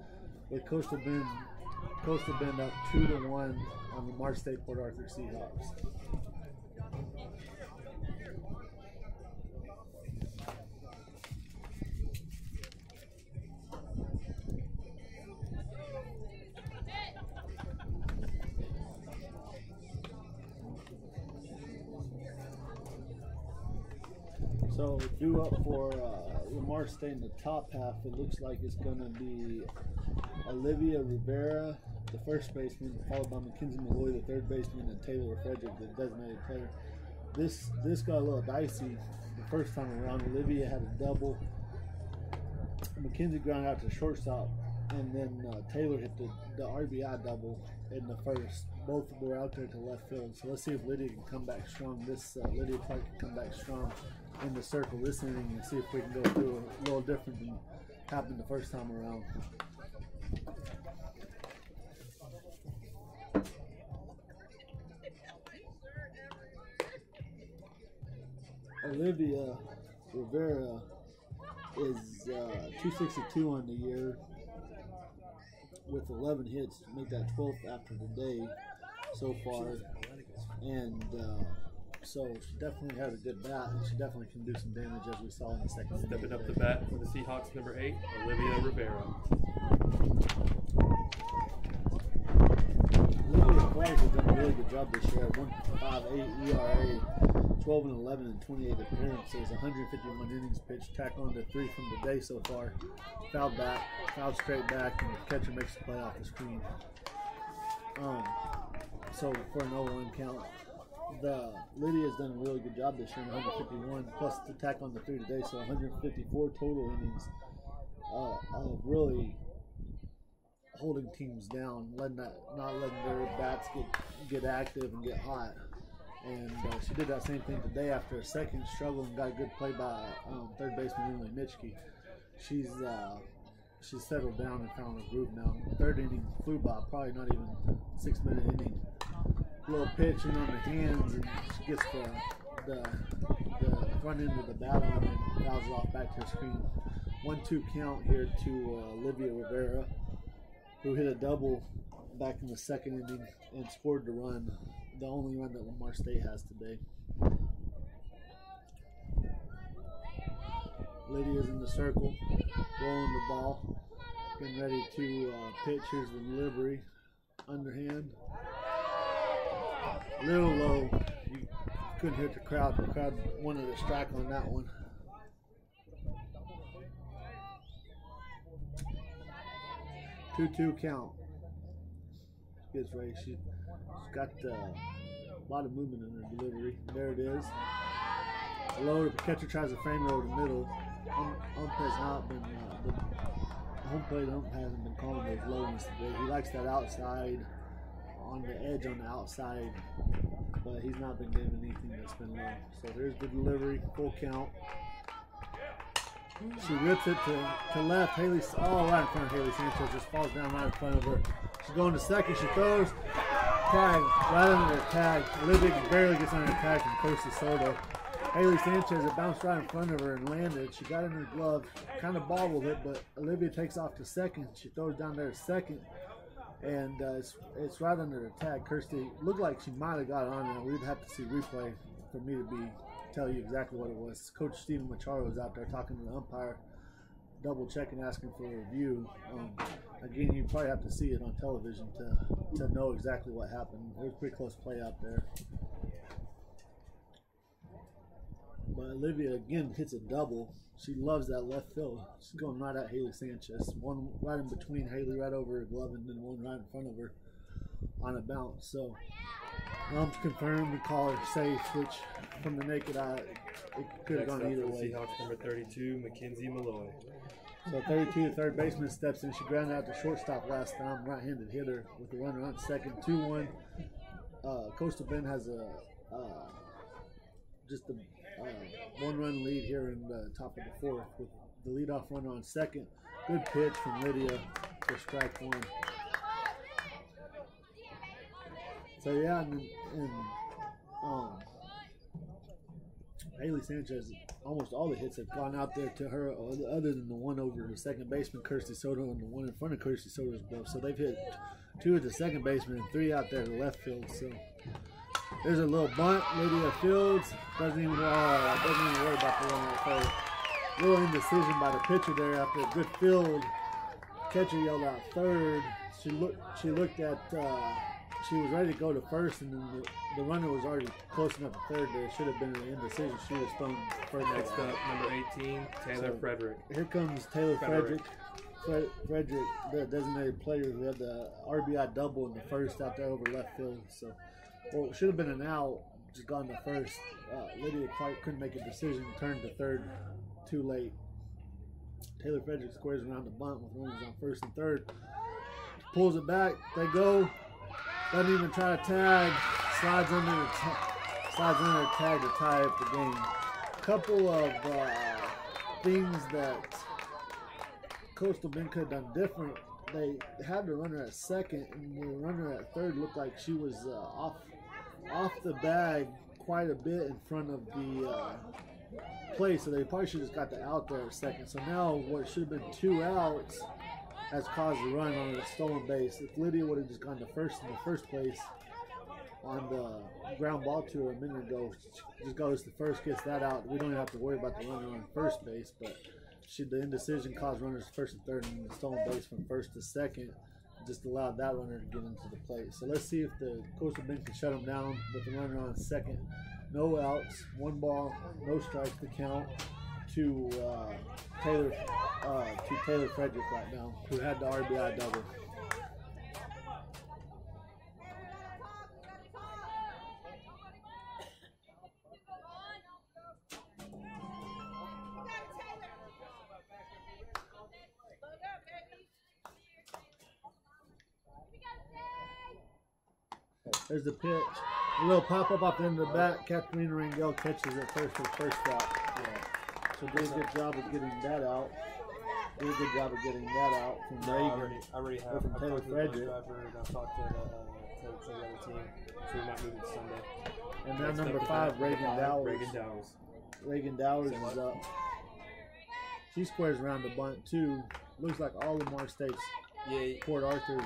S2: with Coastal Bend up 2-1 on the Lamar State Port Arthur Seahawks. So due up for Lamar State in the top half, it looks like it's going to be Olivia Rivera, the first baseman, followed by Mackenzie Malloy, the third baseman, and Taylor Frederick, the designated player. This got a little dicey the first time around. Olivia had a double. Mackenzie grounded out to shortstop, and then Taylor hit the RBI double in the first. Both were out there to left field. So let's see if Lydia can come back strong. Lydia Clark can come back strong in the circle this inning and see if we can go through a little different than happened the first time around. Olivia Rivera is 262 on the year with 11 hits to make that 12th after the day so far, and so she definitely had a good bat, and she definitely can do some damage as we saw in the second.
S4: Stepping up the bat for the Seahawks, number 8, Olivia Rivera.
S2: Olivia Clark has done a really good job this year. 1.58 ERA, 12-11 and 28 appearances, 151 innings pitched, tack on to 3 from the day so far. Fouled straight back, and the catcher makes the play off the screen. So for an 0-1 count. Lydia's done a really good job this year, 151 plus to tack on the 3 today, so 154 total innings of really holding teams down, not letting their bats get active and get hot. And she did that same thing today after a second struggle and got a good play by third baseman Emily Mitchkey. She's settled down and found a groove now. Third inning flew by, probably not even 6-minute inning. Little pitch in on the hands, and she gets the front end of the bat on it and fouls it off back to the screen. 1-2 count here to Olivia Rivera, who hit a double back in the second inning and scored the run, the only run that Lamar State has today. Lydia's in the circle, rolling the ball, getting ready to pitch. Here's the delivery, underhand. Little low. You couldn't hit the crowd. The crowd wanted a strike on that one. Two count. gets ready. She's got a lot of movement in her delivery. There it is. Low, the catcher tries to frame it over the middle. Ump has not been, the home plate ump hasn't been calling those low ones today. He likes that outside, on the edge on the outside, but he's not been giving anything that's been low. So there's the delivery, full count. She rips it to left. Haley, right in front of Haley Sanchez, just falls down right in front of her. She's going to second. She throws. Tag, right under the tag. Olivia barely gets under the tag from Costa Soto. Haley Sanchez, it bounced right in front of her and landed. She got in her glove, kind of bobbled it, but Olivia takes off to second. She throws down there to second, and it's right under the tag. Kirsty looked like she might have got it on there. We'd have to see replay for me to tell you exactly what it was. Coach Stephen Macharo was out there talking to the umpire, double checking, asking for a review. Again, you probably have to see it on television to know exactly what happened. It was a pretty close play out there. But Olivia again hits a double. She loves that left field. She's going right at Haley Sanchez. One right in between Haley, right over her glove, and then one right in front of her on a bounce. So umps confirmed, we call her safe, which from the naked eye, it could have gone either way.
S3: Seahawks number 32, Mackenzie Malloy.
S2: So 32, the third baseman steps in. She grounded out to shortstop last time, right-handed hitter with the runner on second. 2-1. Coastal Bend has just a one-run lead here in the top of the fourth with the leadoff runner on second. Good pitch from Lydia for strike one. So yeah, and Haley Sanchez, almost all the hits have gone out there to her, other than the one over the second baseman, Kirsty Soto, and the one in front of Kirsty Soto's glove. So they've hit 2 at the second baseman and 3 out there to left field. So there's a little bunt. Lydia fields, doesn't even worry about the one at third. Little indecision by the pitcher there after a good field. Catcher yelled out third. She looked at. She was ready to go to first, and then the runner was already close enough to third. There should have been an indecision. She was thrown first.
S3: Next up, number 18, Taylor Frederick.
S2: Here comes Taylor Frederick. Frederick, the designated player who had the RBI double in the first out there over left field. So, well, it should have been an out, just gone to first. Lydia Clark couldn't make a decision, turned to third too late. Taylor Frederick squares around the bunt with runners on first and third. Pulls it back. They go. Doesn't even try to tag. Slides under the tag to tie up the game. A couple of things that Coastal Bend could have done different. They had the runner at second, and the runner at third looked like she was off the bag quite a bit in front of the play, so they probably should have just got the out there at second. So now what should have been 2 outs has caused the run on a stolen base. If Lydia would have just gone to first in the first place on the ground ball to her a minute ago, she just goes to first, gets that out. We don't even have to worry about the runner on first base, but the indecision caused runners first and third, and the stolen base from first to second just allowed that runner to get into the plate. So let's see if the Coastal Bend can shut them down with the runner on second. No outs, 1 ball, no strikes to count to Taylor Frederick right now, who had the RBI double. There's the pitch. A little pop up off the end of the bat. Katrina Rangel catches it first for the first out. Yeah. So did a good job of getting that out. Did a good job of getting that out from Reagan.
S3: I already have.
S2: From Taylor Frederick.
S3: I've talked to the other team, so we might move it Sunday.
S2: And then number 5, Reagan Dowers. Reagan Dowers is up. She squares around the bunt too. Looks like all Lamar State's Port Arthur's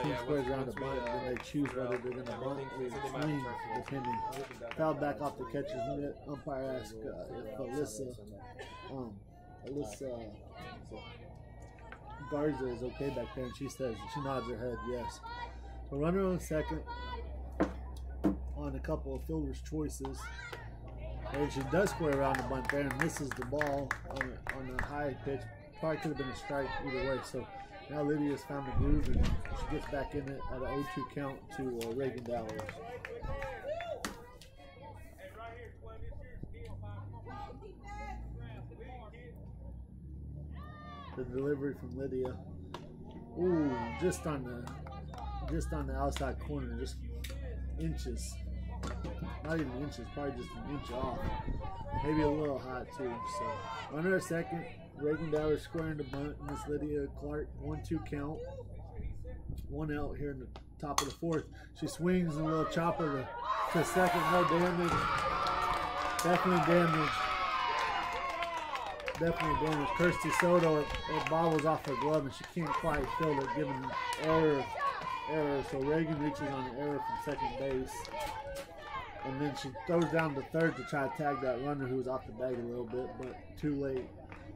S2: team squares around the bunt, and then they choose whether they're going to bunt or swing, depending. Fouled back off the catcher's mitt. Umpire asked if Alyssa Garza is okay back there, and she nods her head yes. So runner on second on a couple of fielder's choices. And she does square around the bunt there and misses the ball on a high pitch. Probably could have been a strike either way. So Now Lydia's found the groove and she gets back in it at an 0-2 count to Reagan Dowers. The delivery from Lydia. Ooh, just on the outside corner, just inches. Not even inches, probably just an inch off. Maybe a little high too. So runner at second, Reagan Dowers squaring the bunt, Miss Lydia Clark, 1-2 count. 1 out here in the top of the fourth. She swings a little chopper to second, no damage. Definitely damage. Definitely damage. Kirsty Soto, it bobbles off her glove and she can't quite feel it, giving error. So Reagan reaches on an error from second base. And then she throws down to third to try to tag that runner who was off the bag a little bit, but too late.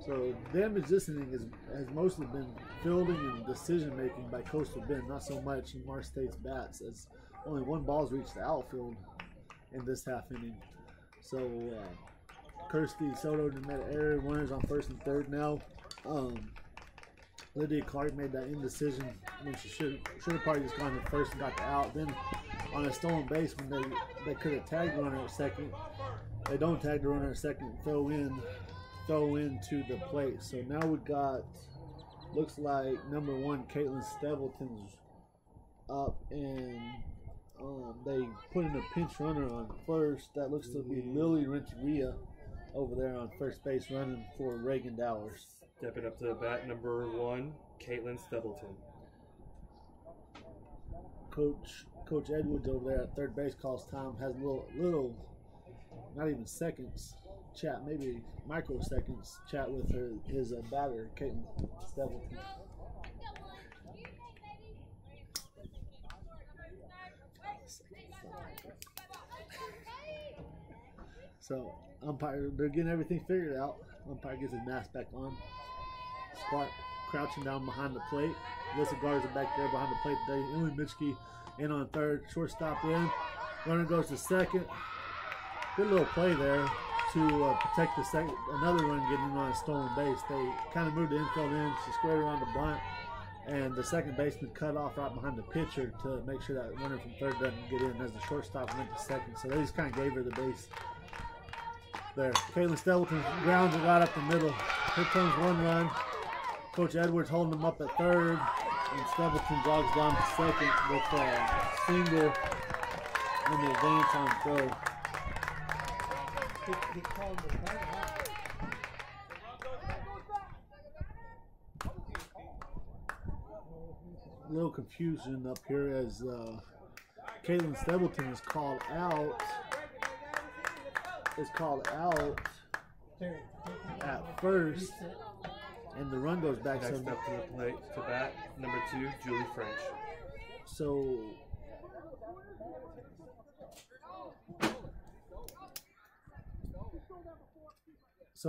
S2: So damage this inning has mostly been fielding and decision making by Coastal Bend, not so much in Mars State's bats, as only 1 ball's reached the outfield in this half inning. So Kirsty Soto made an error, runners on first and third now. Lydia Clark made that indecision when she should have probably just gone to first and got the out. Then on a stolen base when they could have tagged the runner at second, they don't tag the runner at second, throw into the plate. So now we got, looks like number 1 Caitlin Stapleton's up, and they put in a pinch runner on first. That looks to be Lily Renteria over there on first base running for Reagan Dowers.
S4: Stepping up to the bat, number 1, Caitlin Stapleton.
S2: Coach Edwards over there at third base calls time, has a little, not even seconds chat, maybe microseconds chat with his batter, Caitlin Stapleton. So umpire, they're getting everything figured out. Umpire gets his mask back on. Squat crouching down behind the plate. Alyssa Garza back there behind the plate today. Emily Mitchke in on third. Shortstop in. Runner goes to second. Good little play there to protect the second. Another run getting in on a stolen base. They kind of moved the infield in. She squared around the bunt. And the second baseman cut off right behind the pitcher to make sure that runner from third doesn't get in as the shortstop went to second. So they just kind of gave her the base there. Caitlin Stapleton grounds it right up the middle. Here comes 1 run. Coach Edwards holding them up at third, and Stapleton jogs down to second with a single in the advance on throw. A little confusion up here as Caitlin Stapleton is called out. At first, and the run goes back.
S4: Next up to the plate to bat, number 2, Julie French.
S2: So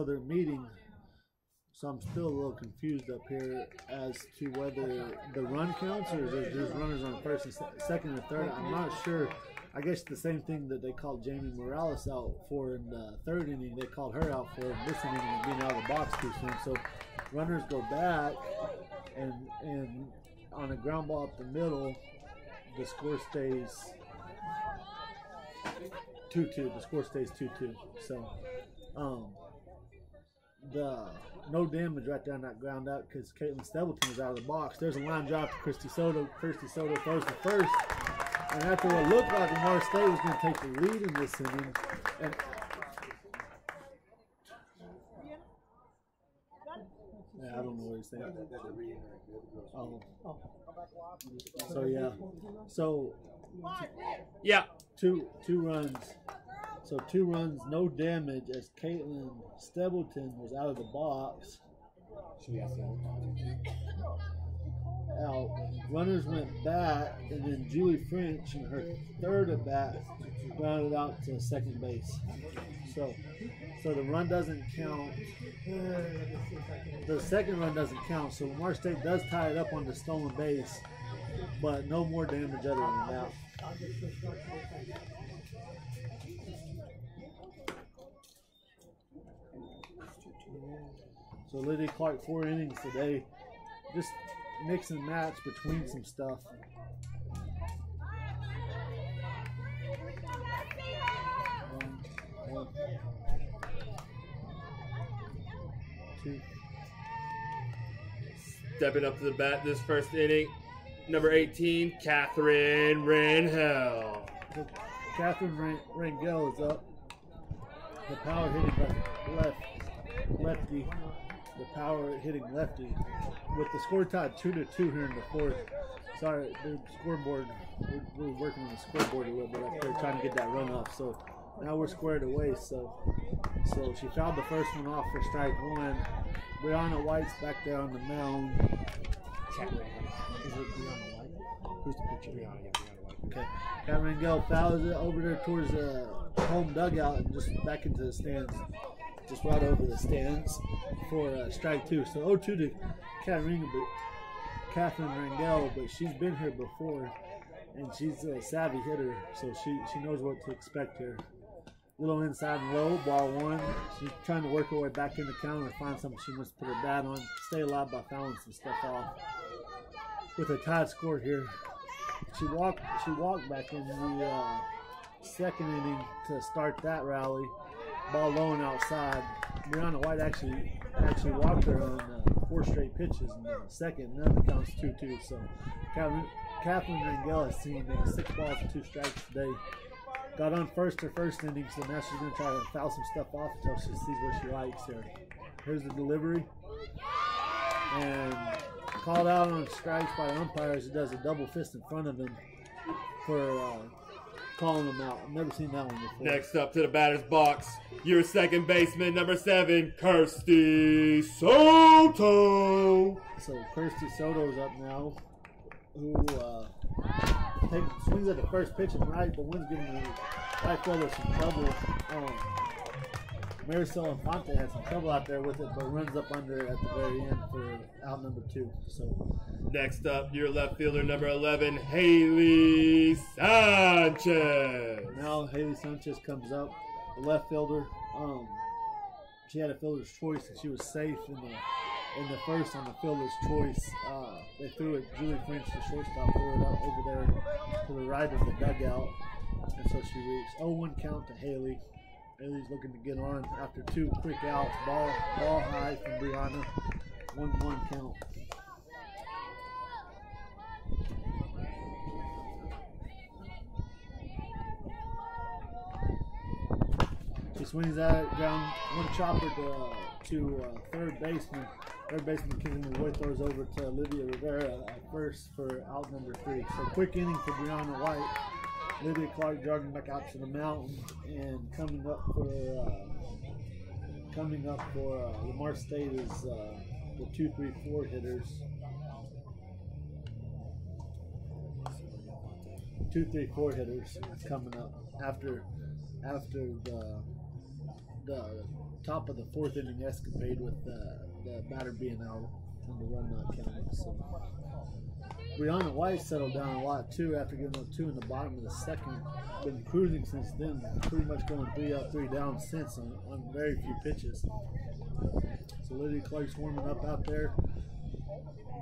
S2: they're meeting. So I'm still a little confused up here as to whether the run counts or there's just runners on first and second and third. I'm not sure. I guess the same thing that they called Jamie Morales out for in the third inning, they called her out for in this inning and being out of the box too soon. So runners go back, and on a ground ball up the middle, the score stays 2-2. The score stays 2-2. So the no damage right there on that ground out because Caitlin Stapleton is out of the box. There's a line drive to Kirsty Soto. Kirsty Soto throws to first. And after what looked like Lamar State was going to take the lead in this inning, and yeah, I don't know what he's saying. Oh. So yeah. So
S4: yeah,
S2: two runs. So 2 runs, no damage as Caitlin Stapleton was out of the box. Out. Runners went back, and then Julie French in her third at bat grounded out to second base. So the run doesn't count. The second run doesn't count. So Lamar State does tie it up on the stolen base, but no more damage other than that. So Lydia Clark 4 innings today. Just mix and match between some stuff. One, two.
S4: Stepping up to the bat this first inning, number 18, Catherine Rangel.
S2: So Catherine Rangel is up. The power hitting lefty. The power hitting lefty. With the score tied 2-2 here in the fourth. Sorry, the scoreboard. We're working on the scoreboard a little bit up there, trying to get that run off. So now we're squared away. So she fouled the first one off for strike one. Brianna White's back there on the mound.
S1: Is it Brianna White? Who's the pitcher? Brianna White.
S2: Okay. Catherine Rangel fouls it over there towards the home dugout and just back into the stands. Just right over the stands for strike two. So 0-2 to Catherine Rangel, but she's been here before, and she's a savvy hitter, so she knows what to expect here. Little inside and low, ball one. She's trying to work her way back in the counter and find something she wants to put her bat on. Stay alive by fouling some stuff off. With a tied score here. She walked back in the second inning to start that rally. Ball low and outside. Brianna White actually walked her on 4 straight pitches in the second. Now it counts 2-2. So Catherine Rangel has seen 6 balls and 2 strikes today. Got on first her first inning, so now she's going to try to foul some stuff off until she sees what she likes here. Here's the delivery. And called out on strikes by the umpires. He does a double fist in front of him for calling them out. I've never seen that one before.
S4: Next up to the batter's box, your second baseman, number 7, Kirsty Soto.
S2: So Kirsty Soto's up now, who swings at the first pitch and right, but one's giving the right fielder some trouble. Marisol Infante had some trouble out there with it, but runs up under it at the very end for out number 2. So
S4: next up, your left fielder, number 11, Haley Sanchez.
S2: Now Haley Sanchez comes up, the left fielder. She had a fielder's choice, and she was safe in the first on the fielder's choice. They threw it. Julie French, the shortstop, threw it out over there to the right of the dugout, and so she reached 0-1 count to Haley. Haley's looking to get on after 2 quick outs. Ball high from Brianna. 1-1 count. She swings at it down one chopper to third baseman. Third baseman kicking the away, throws over to Olivia Rivera at first for out number 3. So quick inning for Brianna White. Lydia Clark jogging back out to the mountain, and coming up for Lamar State is the 2-3-4 hitters. 2-3-4 hitters coming up after the top of the 4th inning escapade with the batter being out and the run not counted. So Brianna White settled down a lot too after giving up 2 in the bottom of the second. Been cruising since then, pretty much going 3 up, 3 down since on very few pitches. So Lydia Clark's warming up out there.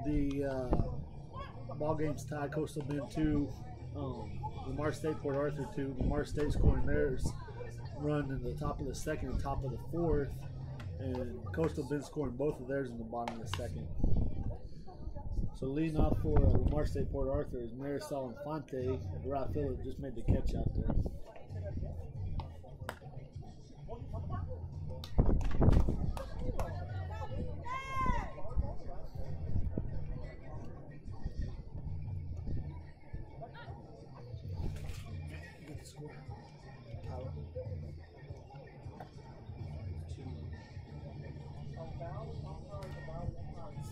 S2: The ball game's tied. Coastal Bend 2, Lamar State Port Arthur 2. Lamar State scoring theirs run in the top of the second and top of the 4th, and Coastal Bend scoring both of theirs in the bottom of the second. So leading off for Lamar State Port Arthur is Marisol Infante. The right fielder just made the catch out there.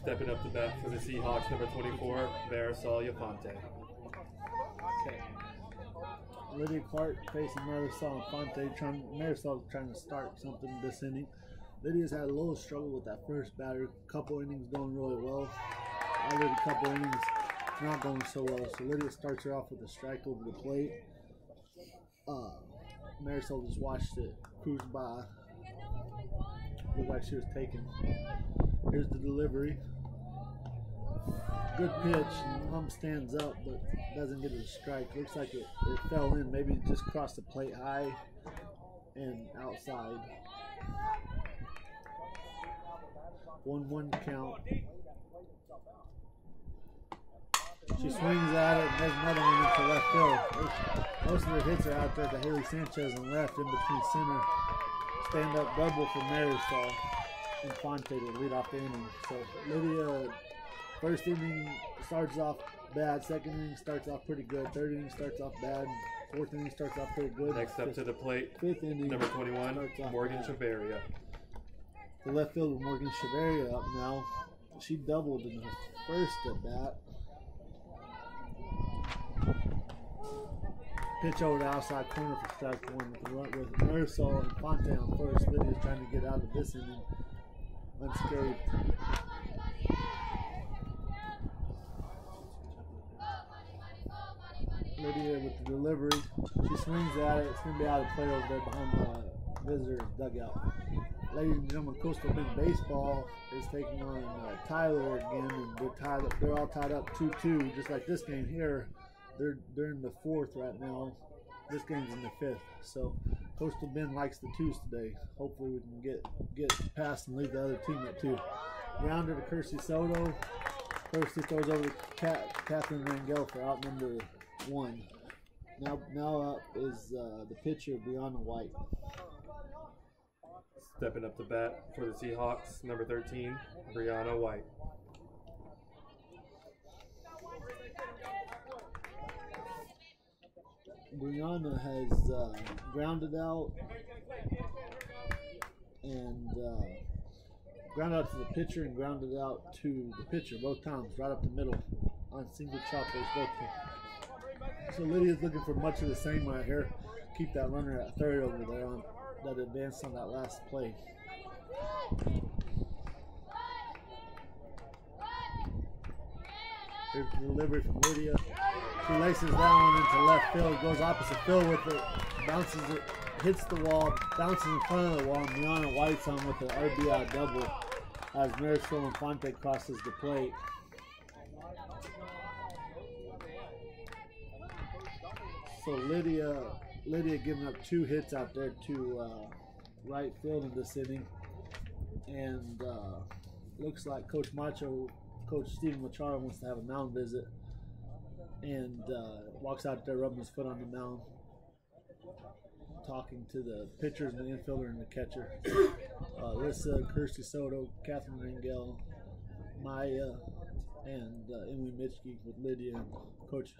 S4: Stepping up to bat for the Seahawks, number 24, Marisol Infante.
S2: Okay. Lydia Clark facing Marisol Infante. Marisol's trying to start something this inning. Lydia's had a little struggle with that first batter. Couple innings going really well. Other couple innings not going so well. So Lydia starts her off with a strike over the plate. Marisol just watched it cruise by. Looked like she was taken. Here's the delivery. Good pitch. And stands up, but doesn't get a strike. Looks like it fell in. Maybe it just crossed the plate high and outside. 1-1 count. She swings at it and there's another one into left field. Most of her hits are out there to Haley Sanchez and left in between center. Stand up double for Marisol and Fonte to lead off the inning. So Lydia, first inning starts off bad, second inning starts off pretty good, third inning starts off bad, fourth inning starts off pretty good.
S4: Next up to the plate,
S2: fifth inning,
S4: number 21, Morgan Chavarria.
S2: The left fielder Morgan Chavarria up now. She doubled in her first at bat. Pitch over the outside corner for strike one with Marisol and Fonte on first. Lydia's trying to get out of this inning unscathed. Lydia with the delivery. She swings at it. It's going to be out of play over there behind the visitor's dugout. Ladies and gentlemen, Coastal Bend Baseball is taking on Tyler again, and they're all tied up 2-2, just like this game here. They're in the fourth right now. This game's in the fifth. So Coastal Bend likes the twos today. Hopefully we can get past and leave the other team at 2. Grounder to Kirsty Soto. Kirsty throws over to Catherine Rangel for out number 1. Now up is the pitcher Brianna White.
S4: Stepping up to bat for the Seahawks, number 13, Brianna White.
S2: Brianna has grounded out and grounded out to the pitcher and grounded out to the pitcher both times, right up the middle on single choppers both times. So Lydia's looking for much of the same right here. Keep that runner at third over there on that advanced on that last play. Here's the delivery from Lydia. She laces that one into left field, goes opposite field with it, bounces it, hits the wall, bounces in front of the wall, and Brianna White's on with the RBI double as Marisol and Fonte crosses the plate. So Lydia giving up 2 hits out there to right field in this inning, and looks like Coach Stephen Machado wants to have a mound visit, and walks out there rubbing his foot on the mound, talking to the pitchers and the infielder and the catcher. Alyssa, Kirsty Soto, Catherine Rangel, Maya, and Emily Mitchke with Lydia and Coach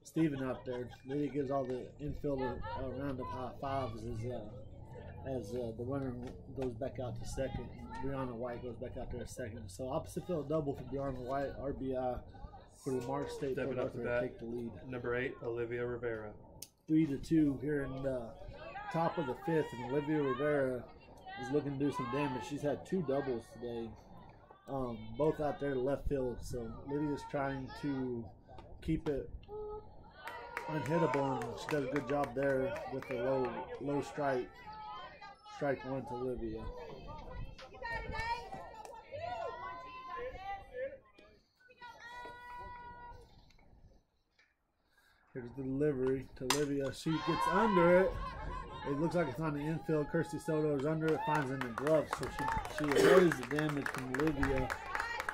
S2: Stephen out there. Lydia gives all the infielder a round of high fives as the runner goes back out to second. Brianna White goes back out there at second. So opposite field double for Brianna White, RBI for the Lamar State
S4: Stepping up to
S2: to
S4: bat,
S2: take the lead.
S4: number 8, Olivia Rivera.
S2: 3-2 here in the top of the fifth, and Olivia Rivera is looking to do some damage. She's had 2 doubles today, both out there to left field. So Lydia's trying to keep it unhittable, and she does a good job there with the low strike. Strike 1 to Olivia. Here's the delivery to Olivia. She gets under it. It looks like it's on the infield. Kirsty Soto is under it, finds it in the glove, so she avoids the damage from Olivia,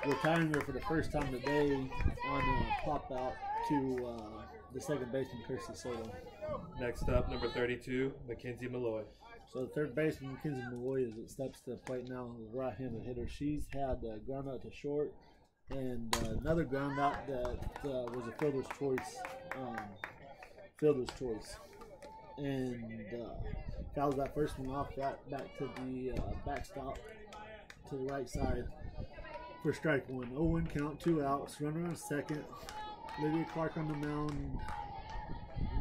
S2: retiring her for the first time today on a pop out to the second baseman, Kirsty Soto.
S4: Next up, number 32, Mackenzie Malloy.
S2: So the third baseman, Mackenzie Malloy, as it steps to the plate now, is a right-handed hitter. She's had a ground out to short and another ground out that was a fielder's choice. And fouls that first one off, back to the backstop to the right side for strike 1. 0-1 count, 2 outs, runner on second. Lydia Clark on the mound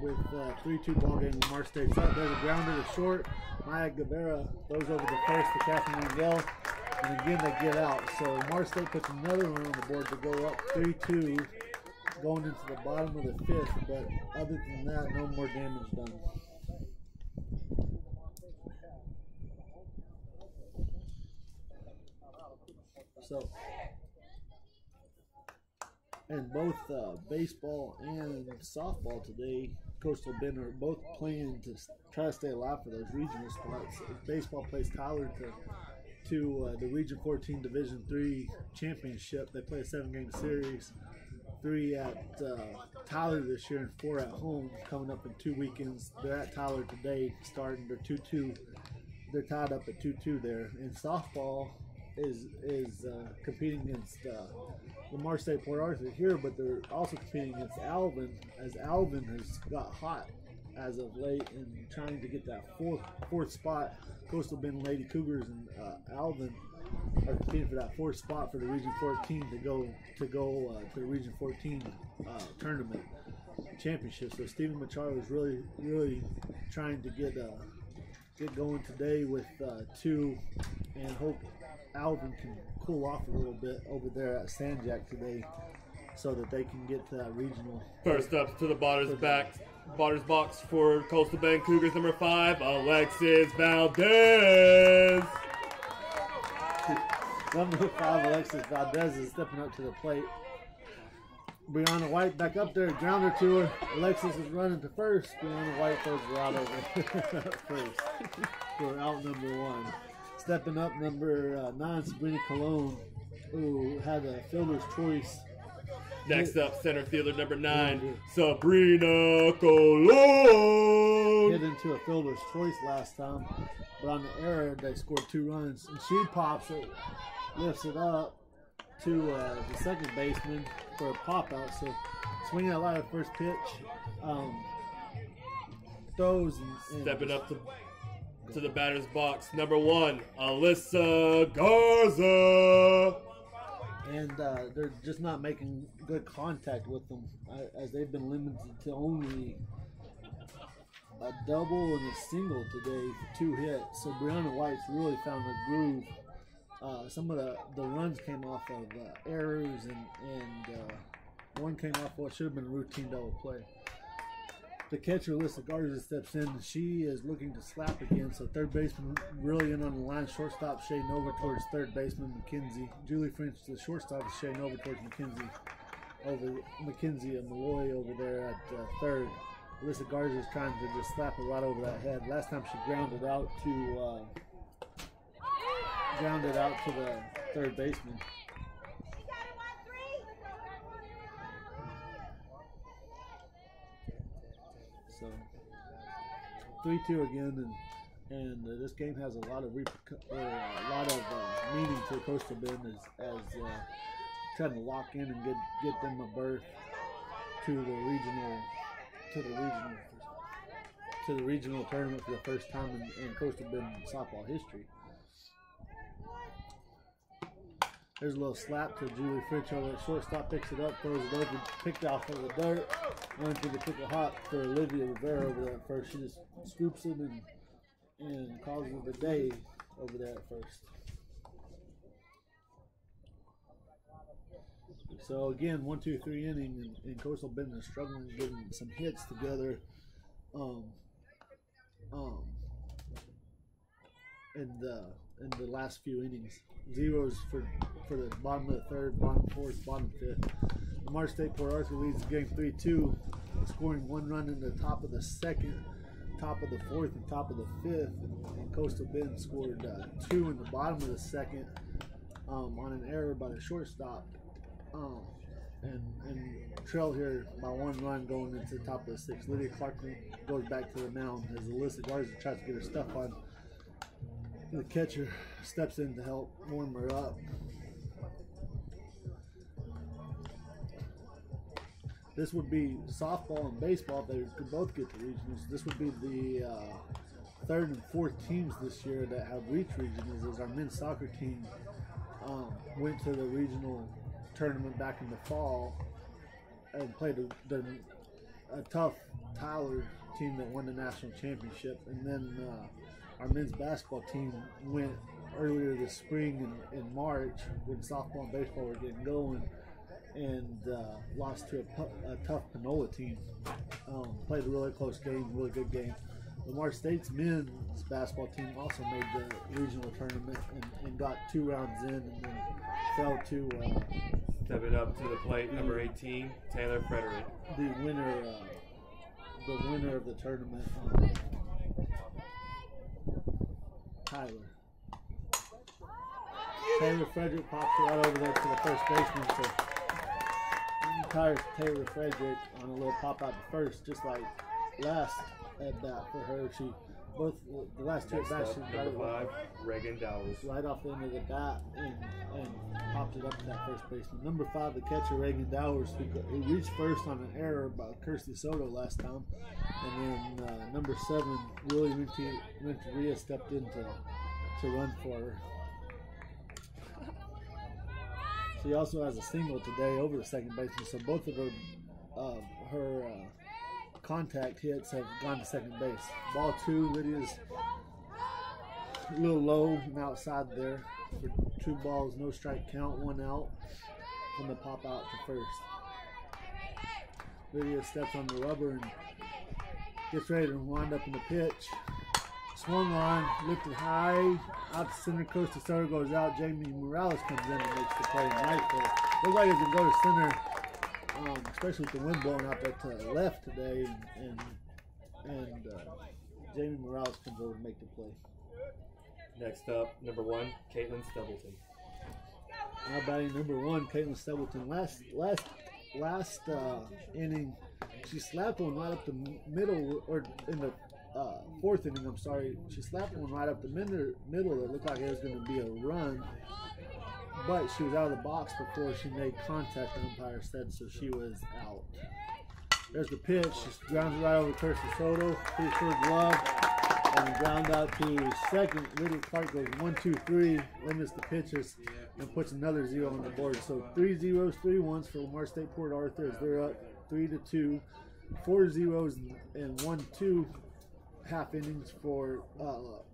S2: with 3-2 ball game. Lamar State's up. There's a grounder to short. Maya Guevara throws over the first to Catherine Rangel, and again they get out. So Lamar State puts another run on the board to go up 3-2 going into the bottom of the fifth, but other than that, no more damage done. So And both baseball and softball today, Coastal Bend are both playing to try to stay alive for those regional spots. Baseball plays Tyler to the Region 14 Division III championship. They play a 7-game series, 3 at Tyler this year and 4 at home, coming up in 2 weekends. They're at Tyler today, starting. They're 2-2. They're tied up at 2-2 there. And softball is competing against Lamar State Port Arthur here, but they're also competing against Alvin, as Alvin has got hot as of late and trying to get that fourth spot. Coastal Bend Lady Cougars and Alvin are competing for that 4th spot for the Region 14 to go to the Region 14 tournament championship. So Stephen Machado is really trying to get going today with 2, and hope Alvin can cool off a little bit over there at Sandjack today, so that they can get to that regional.
S4: First up to the batter's box for Coastal Bend Cougars, number 5, Alexis Valdez.
S2: Number 5, Alexis Valdez is stepping up to the plate. Brianna White back up there, grounder to her. Alexis is running to first. Brianna White throws her out over first for out number 1. Stepping up, number 9, Sabrina Colon, who had a fielder's choice.
S4: Next up, center fielder number 9, Sabrina Colon.
S2: Hit into a fielder's choice last time, but on the error, they scored 2 runs. And she pops it, lifts it up to the second baseman for a pop out. So swinging out loud at first pitch, throws and
S4: stepping up to the batter's box, number 1, Alyssa Garza.
S2: And they're just not making good contact with them, as they've been limited to only a double and a single today for 2 hits. So Brianna White's really found a groove. Some of the runs came off of errors, and one came off what should have been a routine double play. The catcher, Alyssa Garza, steps in. She is looking to slap again, so third baseman really in on the line. Shortstop shading over towards third baseman McKenzie. Julie French, the shortstop, is shading over towards McKenzie. McKenzie and Malloy over there at third. Alyssa Garza is trying to just slap it right over that head. Last time she grounded out to the third baseman. So 3-2 again, and this game has a lot of meaning to Coastal Bend as trying to lock in and get them a berth to the regional tournament for the first time in Coastal Bend softball history. There's a little slap to Julie French over at shortstop, picks it up, throws it over, picked off of the dirt, runs to the pick a hot for Olivia Rivera over there at first. She just scoops it and calls it the day over there at first. So again, 1-2-3 inning, and Coastal Bend is struggling getting some hits together. In the last few innings. Zeros for the bottom of the third, bottom fourth, bottom fifth. Lamar State Port Arthur leads the game 3-2, scoring 1 run in the top of the second, top of the fourth, and top of the fifth. And Coastal Bend scored 2 in the bottom of the second on an error by the shortstop. And trail here by 1 run going into the top of the sixth. Lydia Clark goes back to the mound as Alyssa Garza tries to get her stuff on. The catcher steps in to help warm her up. This would be softball and baseball if they could both get to regionals. This would be the 3rd and 4th teams this year that have reached regionals, as our men's soccer team went to the regional tournament back in the fall and played a tough Tyler team that won the national championship. And then our men's basketball team went earlier this spring in March when softball and baseball were getting going, and lost to a tough Panola team. Played a really close game, really good game. Lamar State's men's basketball team also made the regional tournament and got 2 rounds in, and then
S4: Stepping up to the plate, number 18, Taylor Frederick.
S2: The winner of the tournament, Tyler Frederick pops it right over there to the first baseman. So Taylor Frederick on a little pop out to first, just like last at bat for her. The last two at bats, she
S4: number 5, Reagan Dowers.
S2: Right off the end of the bat and popped it up to that first baseman. Number 5, the catcher, Reagan Dowers, who reached first on an error by Kirsty Soto last time. And then number 7, Willie Renteria stepped in to run for her. She also has a single today over the second baseman, so both of her contact hits have gone to second base. Ball 2, Lydia's a little low and outside there for 2 balls, no strike count, 1 out from the pop out to first. Lydia steps on the rubber and gets ready to wind up in the pitch. Swung on, lifted high, out to center, coast to Soto goes out. Jamie Morales comes in and makes the play in right there. Looks like it's going to go to center. Especially with the wind blowing out there to the left today, and Jamie Morales comes over to make the play.
S4: Next up, number 1, Caitlin Stubbleton.
S2: Now batting number 1, Caitlin Stubbleton. Last inning, she slapped one right up the middle, or in the 4th inning. I'm sorry, she slapped one right up the middle that looked like it was going to be a run. But she was out of the box before she made contact, the umpire said, so she was out. There's the pitch. She grounds it right over Kirsty Soto. Pretty sure glove. And ground out to second. Lydia Clark goes 1-2-3, limits the pitches, and puts another 0 on the board. So 3 zeros, 3 ones for Lamar State Port Arthur as they're up 3-2. 4 zeros and 1-2 half innings for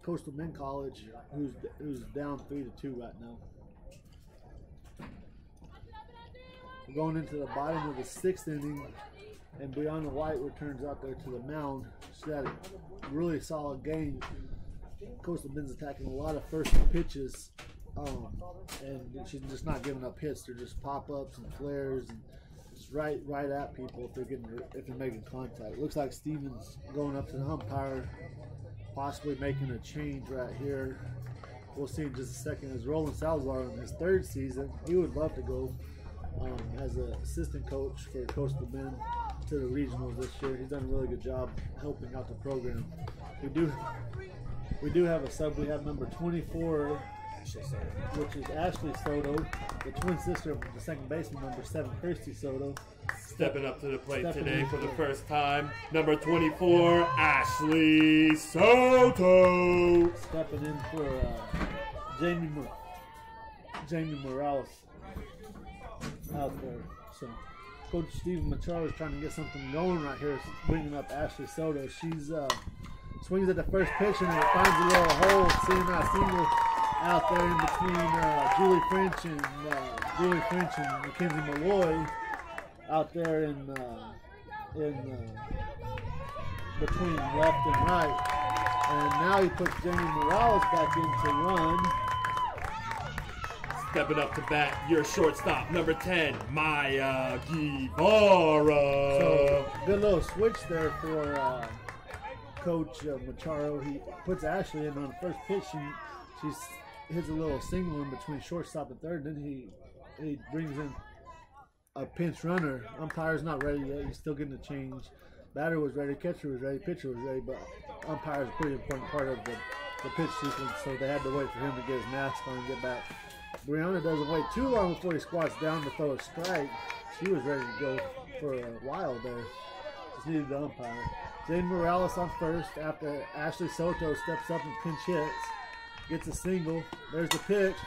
S2: Coastal Men College, who's down 3-2 right now. We're going into the bottom of the 6th inning, and Brianna White returns out there to the mound. She had a really solid game. Coastal Bend's attacking a lot of first pitches, and she's just not giving up hits. They're just pop-ups and flares, and just right at people if they're making contact. It looks like Stevens going up to the umpire, possibly making a change right here. We'll see in just a second. As Roland Salazar in his 3rd season, he would love to go as an assistant coach for Coastal Bend to the regionals this year. He's done a really good job helping out the program. We do have a sub. We have number 24, which is Ashley Soto, the twin sister of the second baseman, number 7, Kirsty Soto.
S4: Stepping up to the plate today for the first time, number 24, Ashley Soto.
S2: Stepping in for Jamie Morales out there. So Coach Stephen Machado is trying to get something going right here, bringing up Ashley Soto. She's swings at the first pitch and it finds a little hole, seeing that single out there in between Julie French and Mackenzie Malloy out there in between left and right. And now he puts Jamie Morales back in to run.
S4: Stepping up to bat, your shortstop, number 10, Maya Guevara.
S2: So, good little switch there for Coach Macharo. He puts Ashley in on the first pitch, and she hits a little single in between shortstop and third. Then he brings in a pinch runner. Umpire's not ready yet. He's still getting a change. Batter was ready, catcher was ready, pitcher was ready, but umpire is a pretty important part of the pitch sequence, so they had to wait for him to get his mask on and get back. Brianna doesn't wait too long before he squats down to throw a strike. She was ready to go for a while there. Just needed the umpire. Jane Morales on first after Ashley Soto steps up and pinch hits. Gets a single. There's the pitch.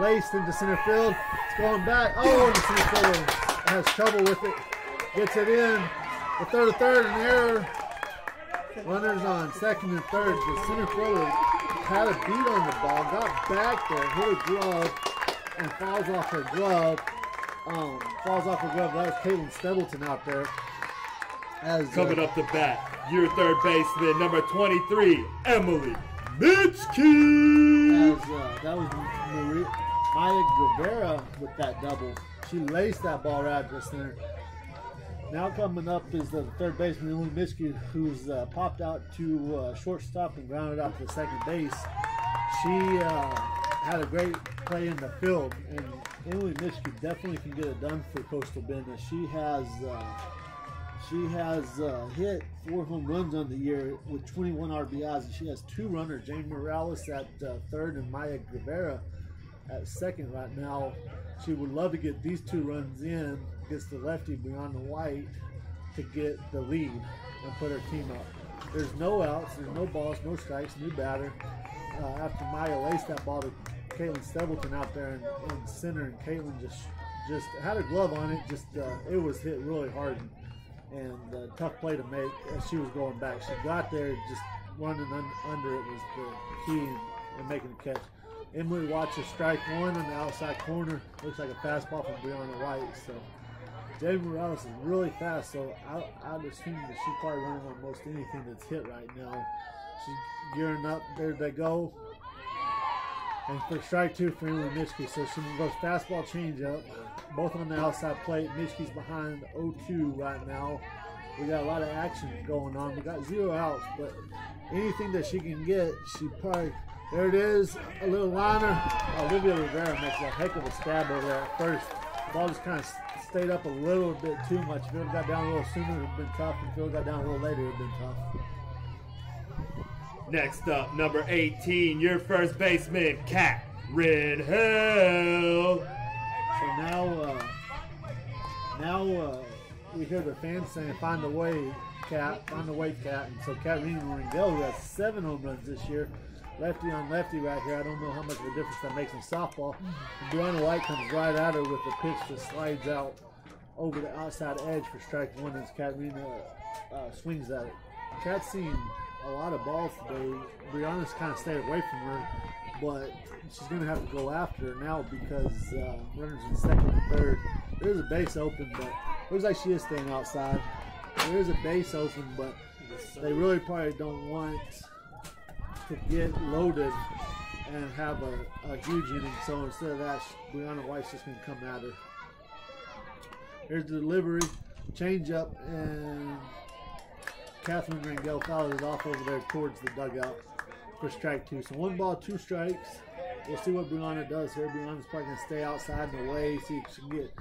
S2: Laced into center field. It's going back. Oh, and the center fielder has trouble with it. Gets it in. The third, an error. Runners on second and third. The center fielder had a beat on the ball, got back there, hit a glove, and falls off her glove. That was Caitlin Stubbleton out there.
S4: Coming up to bat, your third baseman, number 23, Emily Mitchkey.
S2: That was Maya Guevara with that double. She laced that ball right to center. Now coming up is the third baseman, Emily Mischke, who's popped out to shortstop and grounded out to second base. She had a great play in the field, and Emily Mischke definitely can get it done for Coastal Bend. She has hit 4 home runs on the year with 21 RBIs, and she has 2 runners, Jane Morales at third and Maya Guevara at second right now. She would love to get these 2 runs in against the lefty Brianna White to get the lead and put her team up. There's no outs, there's no balls, no strikes, new batter. After Maya laced that ball to Caitlin Stebleton out there in center, and Caitlin just had a glove on it. It was hit really hard and tough play to make as she was going back. She got there, just running under it was the key in making a catch. Emily watches strike 1 on the outside corner. Looks like a fastball from Brianna White. So Jane Morales is really fast, so I'd assume that she's probably running on most anything that's hit right now. She's gearing up. There they go. And for strike 2 for Emily Mischke. So she goes fastball changeup, both on the outside plate. Mischke's behind 0-2 right now. We got a lot of action going on. We got 0 outs, but anything that she can get, she probably. There it is, a little liner. Olivia Rivera makes a heck of a stab over there at first. The ball just kind of stayed up a little bit too much. If it got down a little sooner, it would have been tough. If it got down a little later, it would have been tough.
S4: Next up, number 18, your first baseman, Kat Ridhill.
S2: So now we hear the fans saying, "Find a way, Kat! Find a way, Kat!" And so Kat Ringel, who has 7 home runs this year, lefty on lefty right here. I don't know how much of a difference that makes in softball. And Brianna White comes right at her with the pitch that slides out over the outside edge for strike 1 as Katrina swings at it. Kat's seen a lot of balls today. Brianna's kind of stayed away from her, but she's going to have to go after her now because runners in second and third. There's a base open, but it looks like she is staying outside. There is a base open, but they really probably don't want to get loaded and have a huge inning. So instead of that, Brianna White's just going to come at her. Here's the delivery, change up, and Catherine Rangel fouled it off over there towards the dugout for strike 2. So 1 ball, 2 strikes. We'll see what Brianna does here. Brianna's probably going to stay outside and away, see if she can get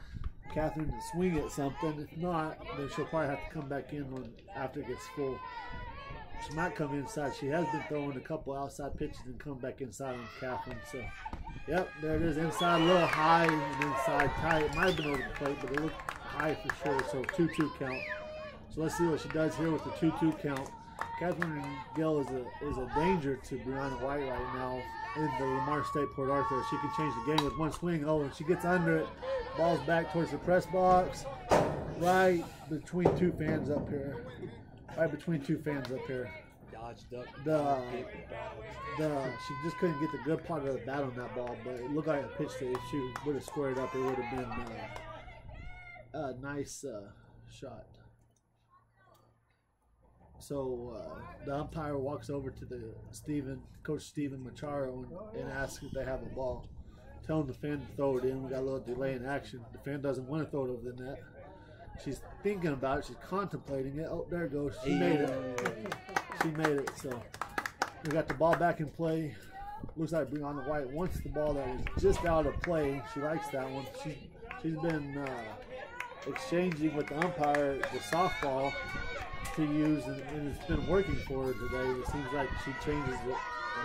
S2: Catherine to swing at something. If not, then she'll probably have to come back in after it gets full. She might come inside. She has been throwing a couple outside pitches and come back inside on Catherine. So, yep, there it is. Inside a little high and inside tight. It might have been over the plate, but it looked high for sure. So 2-2 count. So let's see what she does here with the 2-2 count. Catherine Gill is a danger to Brianna White right now in the Lamar State Port Arthur. She can change the game with 1 swing. Oh, and she gets under it. Ball's back towards the press box. Right between 2 fans up here. Right between 2 fans up here.
S1: Dodged up.
S2: She just couldn't get the good part of the bat on that ball, but it looked like a pitch that if she would have squared up, it would have been a nice shot. So the umpire walks over to Coach Steven Macharo and asks if they have a ball. Telling the fan to throw it in. We got a little delay in action. The fan doesn't want to throw it over the net. She's thinking about it. She's contemplating it. Oh, there it goes. She made it. She made it. So we got the ball back in play. Looks like Brianna White wants the ball that was just out of play. She likes that one. She's been exchanging with the umpire the softball to use, and it's been working for her today. It seems like she changes it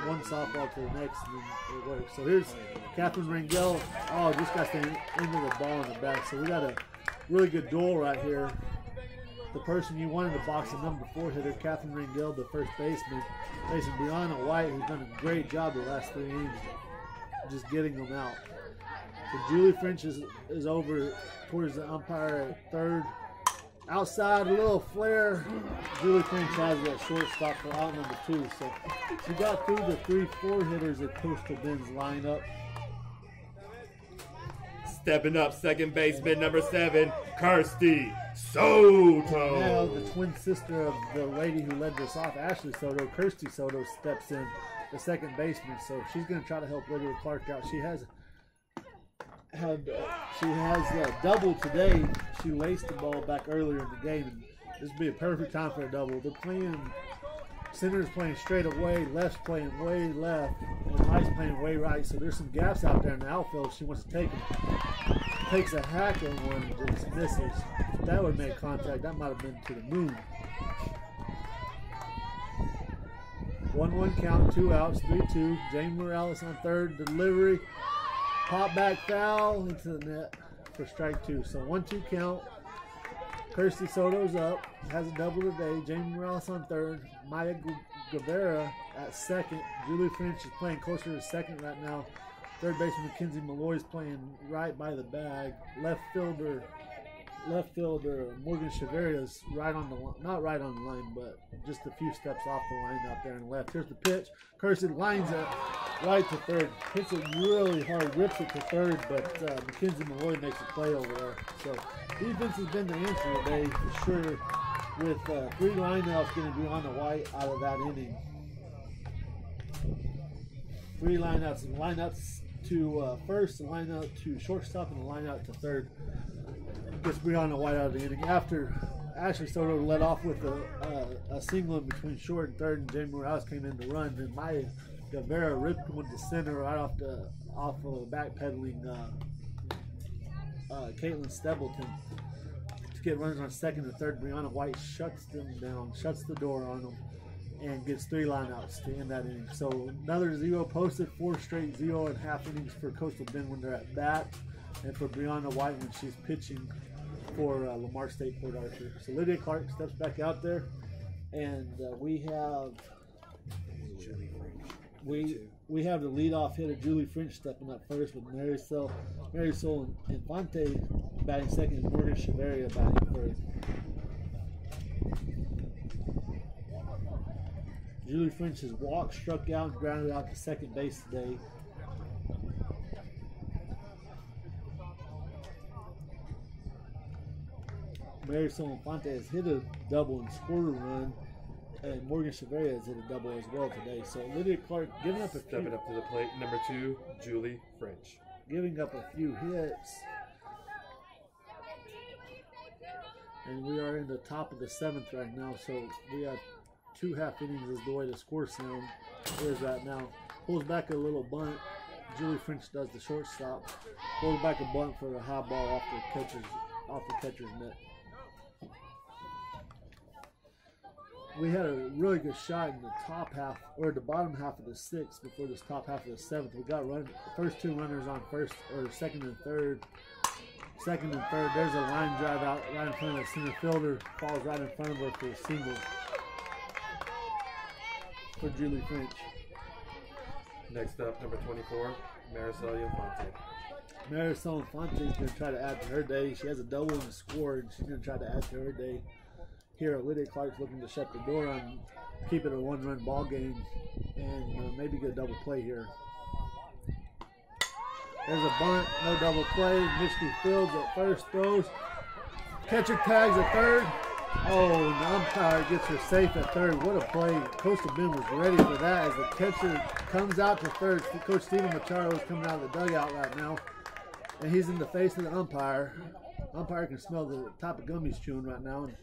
S2: one softball to the next, and it works. So here's Catherine Rangel. Oh, just got the end of the ball in the back. So we got a really good duel right here. The person you wanted to box, the number 4 hitter, Catherine Rangel, the first baseman, facing Brianna White, who's done a great job the last 3 innings, just getting them out. So Julie French is over towards the umpire at third. Outside, a little flare. Julie French has that shortstop for out number 2. So she got through the 3-4 hitters at Coastal Bend's lineup.
S4: Stepping up, second baseman, number 7, Kirsty Soto.
S2: Now the twin sister of the lady who led this off, Ashley Soto, Kirsty Soto, steps in, the second baseman. So she's going to try to help Lydia Clark out. She has she has a double today. She laced the ball back earlier in the game, and this would be a perfect time for a double. They're playing, center's playing straight away, left's playing way left, and right's playing way right. So there's some gaps out there in the outfield. She wants to take them. Takes a hack on one and just misses. That would make contact. That might have been to the moon. 1-1 count, 2 outs, 3-2. Jamie Morales on third. Delivery. Pop back foul into the net for strike 2. So 1-2 count. Kirsty Soto's up. Has a double today. Jamie Morales on third. Maya Guevara at second. Julie French is playing closer to second right now. Third baseman Mackenzie Malloy's playing right by the bag. Left fielder Morgan Cheveria's right on the line, not right on the line, but just a few steps off the line out there on the left. Here's the pitch. Kirsten lines it right to third. Hits it really hard, rips it to third, but Mackenzie Malloy makes a play over there. So defense has been the answer today for sure, with 3 lineouts going to be on the white out of that inning. 3 lineouts, and lineouts to first, a line out to shortstop, and a line out to third. Gets Brianna White out of the inning. After Ashley Soto led off with a single in between short and third, and Jamie Morales came in to run, and Maya Guevara ripped one to center right off of backpedaling Caitlin Stebleton to get runners on second and third. Brianna White shuts them down, shuts the door on them, and gets 3 lineouts to end that inning. So another 0 posted, 4 straight 0.5 innings for Coastal Bend when they're at bat, and for Brianna White when she's pitching for Lamar State Port Arthur. So Lydia Clark steps back out there, and we have the leadoff hitter Julie French stepping up first, with Marisol Infante batting second, and Morgan Cheveria batting third. Julie French has walked, struck out, and grounded out to second base today. Marisol Infante has hit a double and scored a run, and Morgan Cheveria has hit a double as well today. So Lydia Clark giving up
S3: Stepping up to the plate, number 2, Julie French.
S2: Giving up a few hits. And we are in the top of the 7th right now, so we have 2 half innings is the way the score sound is right now. Pulls back a little bunt. Julie French does the shortstop. Pulls back a bunt for a high ball off the catcher's mitt. We had a really good shot in the top half, or the bottom half of the 6th before this top half of the 7th. We got the first 2 runners on second and third. Second and third. There's a line drive out right in front of the center fielder. Falls right in front of her for a single for Julie French.
S3: Next up, number 24, Marisol Infante.
S2: Marisol Infante is going to try to add to her day. She has a double in the score, and she's going to try to add to her day. Here, Lydia Clark's looking to shut the door on, keep it a 1-run ball game, and maybe get a double play here. There's a bunt, no double play. Michigan Fields at first, throws. Catcher tags at third. Oh, the umpire gets her safe at third. What a play. Coastal Bend was ready for that as the catcher comes out to third. Coach Stephen Machado is coming out of the dugout right now, and he's in the face of the umpire. Umpire can smell the top of gummies chewing right now, and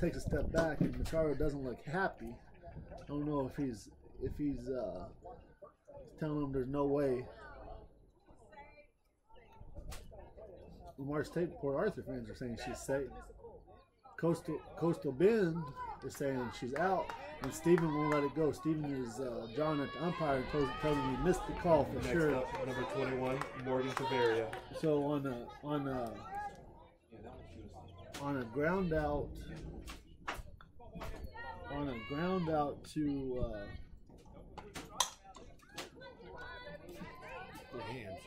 S2: takes a step back, and Machado doesn't look happy. I don't know if he's telling him there's no way. Lamar State Port Arthur fans are saying she's safe. Coastal Bend is saying she's out, and Stephen won't let it go. Stephen is drawing at the umpire and tells him he missed the call for
S3: Next
S2: sure.
S3: Up, number 21, Morgan Cheveria.
S2: So on a ground out to
S1: Good hands.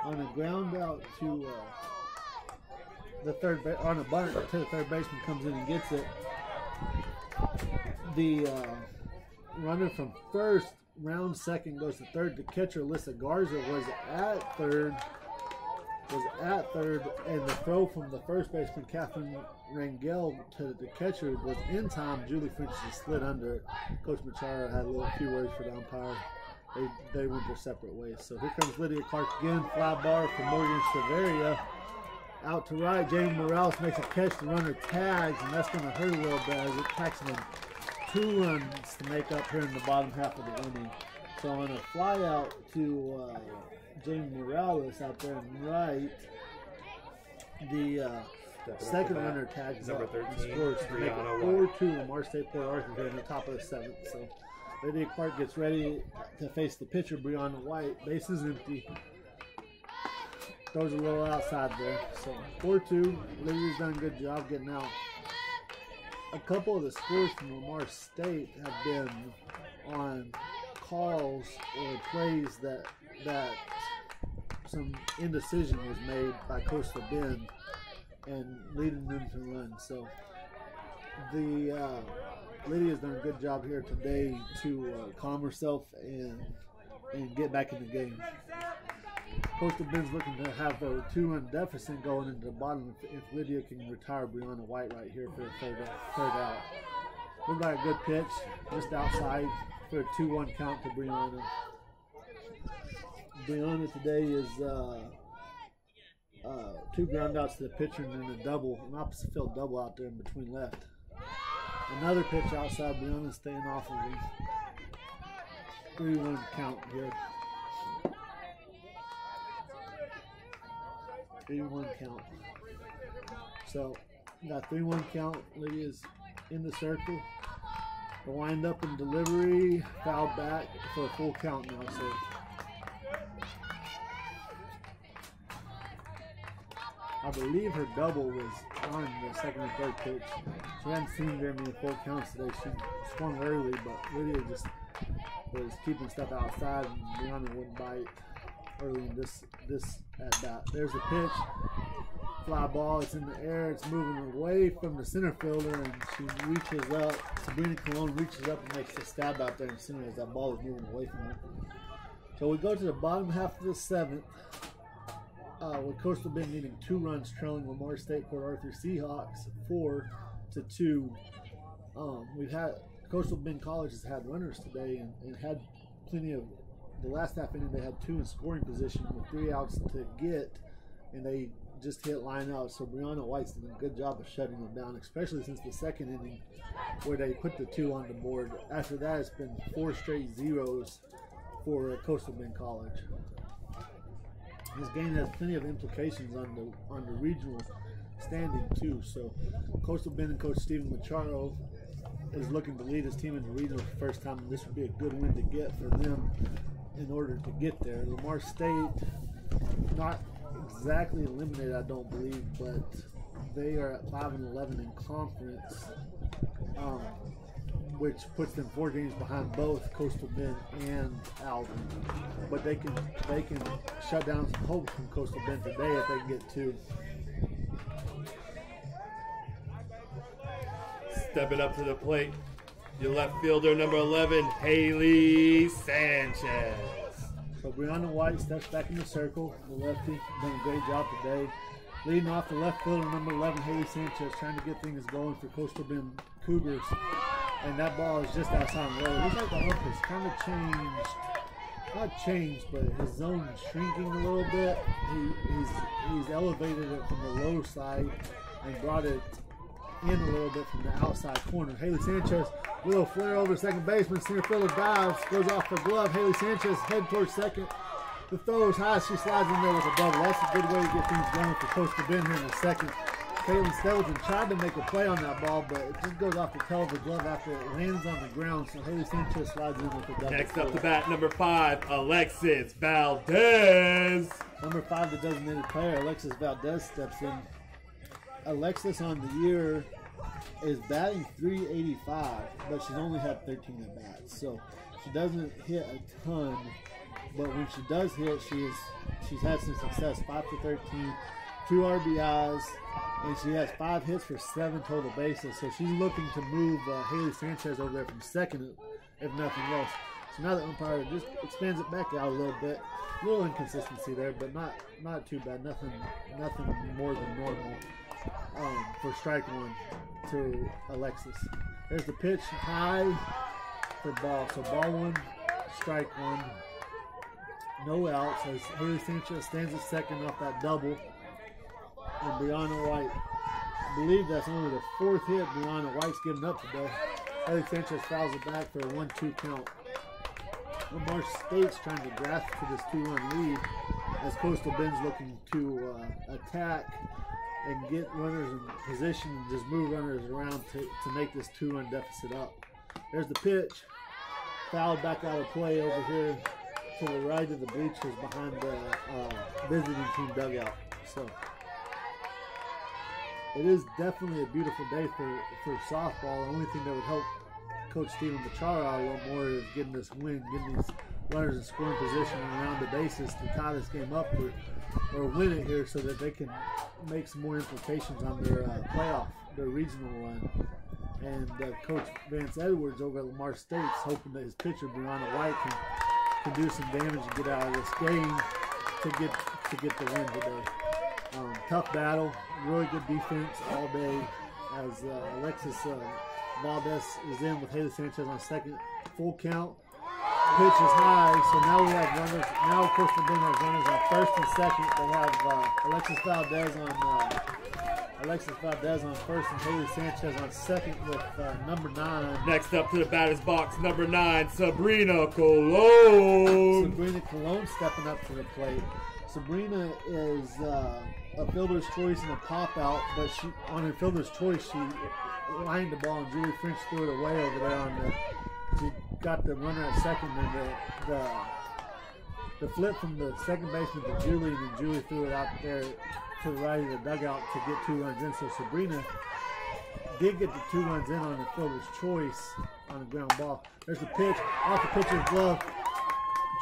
S2: on a ground out to the third on a bunt to the third baseman comes in and gets it. The runner from first round second goes to third. The catcher Alyssa Garza was at third, and the throw from the first baseman Catherine Rangel to the catcher was in time. Julie French just slid under it. Coach Machado had a few words for the umpire. they went their separate ways. So here comes Lydia Clark again, fly ball for Morgan Severia. Out to right, Jamie Morales makes a catch, the runner tags, and that's going to hurt a little bit as it packs them 2 runs to make up here in the bottom half of the inning. So on a fly out to Jamie Morales out there and right, the second runner tags
S3: number
S2: up
S3: 13,
S2: and scores to make it
S3: Brianna
S2: 4-2 Lamar State Port Arthur here in the top of the 7th. So Lydia Clark gets ready to face the pitcher, Brianna White. Base is empty. Throws a little outside there. So 4-2. Lydia's done a good job getting out. A couple of the scores from Lamar State have been on calls or plays that some indecision was made by Coastal Bend and leading them to run. So the Lydia's done a good job here today to calm herself and get back in the game. Coastal Bend's looking to have a 2-run deficit going into the bottom if Lydia can retire Brianna White right here for the third out. Looked like a good pitch, just outside for a 2-1 count to Brianna. Brianna today is 2 ground outs to the pitcher and then a double, an opposite field double out there in between left. Another pitch outside, Brianna staying off of him. 3-1 count here. 3-1 count. So, got 3-1 count. Lydia's in the circle. The wind up and delivery, foul back for a full count now. So, I believe her double was on the second and third pitch. She hadn't seen very many full counts today. She swung early, but Lydia just was keeping stuff outside, and Brianna wouldn't bite early in this at bat. There's a pitch, fly ball. It's in the air. It's moving away from the center fielder, and she reaches up. Sabrina Colon reaches up and makes a stab out there in center as that ball is moving away from her. So we go to the bottom half of the 7th. With Coastal Bend needing 2 runs, trailing Lamar State Port Arthur Seahawks 4-2. We've had Coastal Bend College has had runners today and had plenty of. The last half inning they had 2 in scoring position with 3 outs to get, and they just hit line out. So Brianna White's done a good job of shutting them down, especially since the second inning where they put the 2 on the board. After that, it's been 4 straight zeros for Coastal Bend College. This game has plenty of implications on the regional standing too. So Coastal Bend and Coach Stephen Macharo is looking to lead his team in the regional for the first time, and this would be a good win to get for them in order to get there. Lamar State, not exactly eliminated, I don't believe, but they are at 5-11 in conference, which puts them 4 games behind both Coastal Bend and Alvin. But they can shut down some hopes from Coastal Bend today if they can get 2.
S4: Stepping up to the plate, your left fielder, number 11, Haley Sanchez.
S2: So Brianna White steps back in the circle. The lefty done a great job today. Leading off the left fielder, number 11, Haley Sanchez, trying to get things going for Coastal Bend Cougars. And that ball is just outside the road. It looks like the up has kind of changed. Not changed, but his zone is shrinking a little bit. He's elevated it from the low side and brought it in a little bit from the outside corner. Haley Sanchez, little flare over second baseman. Center fielder dives, goes off the glove. Haley Sanchez head towards second. The throw is high. She slides in there with a double. That's a good way to get things going for Coastal Bend here in the second. Caitlin Skelton tried to make a play on that ball, but it just goes off the tail of the glove after it lands on the ground. So Haley Sanchez slides in with a double.
S4: Next up to bat, number 5, Alexis Valdez.
S2: Number 5, the designated player, Alexis Valdez, steps in. Alexis on the year is batting .385, but she's only had 13 at bats, so she doesn't hit a ton. But when she does hit, she's had some success. 5 for 13, 2 RBIs, and she has 5 hits for 7 total bases. So she's looking to move Haley Sanchez over there from second, if nothing else. So now the umpire just expands it back out a little bit. A little inconsistency there, but not too bad. Nothing more than normal. For strike 1 to Alexis. There's the pitch high for ball. So ball 1, strike one. No outs as Haley Sanchez stands at second off that double. And Brianna White, I believe that's only the 4th hit Brianna White's given up today. Haley Sanchez fouls it back for a 1-2 count. Lamar State's trying to grasp to this 2-run lead as Coastal Bend's looking to attack and get runners in position and just move runners around to make this 2-run deficit up. There's the pitch. Fouled back out of play over here to the right of the bleachers behind the visiting team dugout. So it is definitely a beautiful day for softball. The only thing that would help Coach Stephen Machara out a little more is getting this win, getting these runners in scoring position around the bases to tie this game up or win it here so that they can make some more implications on their playoff, their regional run. And Coach Vance Edwards over at Lamar State's hoping that his pitcher, Brianna White, can do some damage and get out of this game to get the win today. Tough battle, really good defense all day as Alexis Valdez is in with Haley Sanchez on second. Full count. Pitch is high, so now we have runners. Now, of course, the Bend has runners on first and second. They have Alexis Valdez on first and Haley Sanchez on second with number 9.
S4: Next up to the batter's box, number 9, Sabrina Colon.
S2: Sabrina Colon stepping up to the plate. Sabrina is a fielder's choice and a pop out, but on her fielder's choice, she lined the ball and Julie French threw it away over there on the. She got the runner at second, and the flip from the second baseman to Julie, and then Julie threw it out there to the right of the dugout to get 2 runs in. So Sabrina did get the 2 runs in on the fielder's choice on a ground ball. There's the pitch off the pitcher's glove.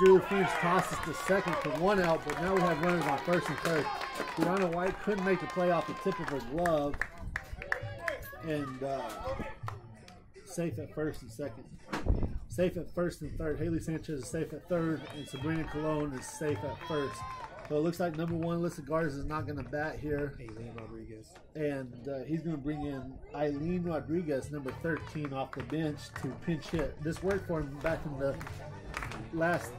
S2: Julie French tosses to second for 1 out, but now we have runners on first and third. Brianna White couldn't make the play off the tip of her glove, and safe at first and second. Safe at first and third. Haley Sanchez is safe at third, and Sabrina Colon is safe at first. So it looks like number 1, Alyssa Garza is not going to bat here.
S1: Eileen Rodriguez.
S2: And he's going to bring in Eileen Rodriguez, number 13, off the bench to pinch hit. This worked for him back in the last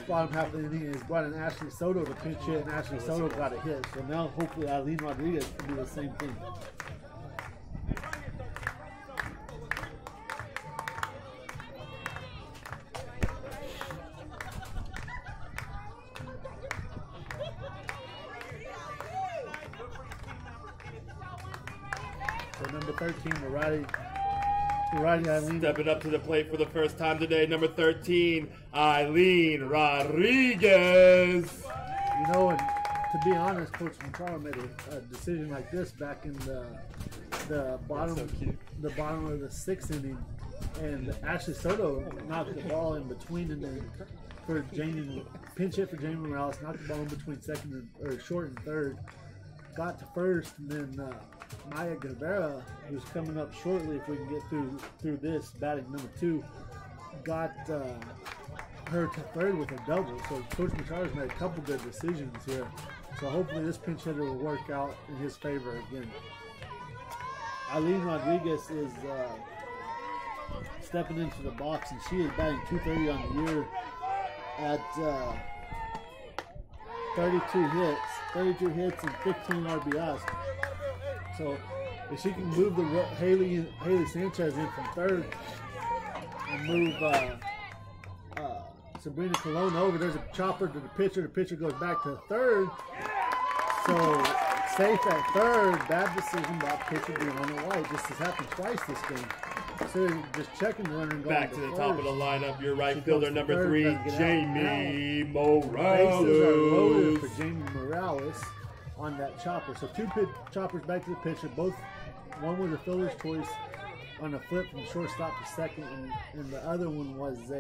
S2: bottom half of the inning. He's brought in Ashley Soto to pinch hit, and Ashley Soto got a hit. So now hopefully Eileen Rodriguez can do the same thing. So number 13, Mariah Eileen.
S4: Stepping up to the plate for the first time today, number 13, Eileen Rodriguez.
S2: You know, and to be honest, Coach Machara made a decision like this back in the bottom of the 6th inning, and Ashley Soto knocked the ball in between, and then for Jamie, pinch hit for Jamie Morales, knocked the ball in between short and third, got to first, and then Maya Guevara, who's coming up shortly if we can get through this, batting number 2, got her to third with a double. So Coach Machara's made a couple good decisions here. So hopefully this pinch hitter will work out in his favor again. Eileen Rodriguez is stepping into the box, and she is batting .230 on the year at 32 hits and 15 RBIs. So if she can move the Haley Sanchez in from third and move Sabrina Colon over, there's a chopper to the pitcher. The pitcher goes back to third. So safe at third. Bad decision by pitcher Brianna White. This has happened twice this game. So just checking the runner and going
S4: back to the top of the lineup. Your right
S2: She
S4: fielder,
S2: goes to
S4: number
S2: third,
S4: 3,
S2: trying to get
S4: Jamie
S2: Bases are loaded
S4: Morales.
S2: for Jamie Morales on that chopper. So 2 choppers back to the pitcher. One was a fielder's choice on a flip from shortstop to second, and the other one was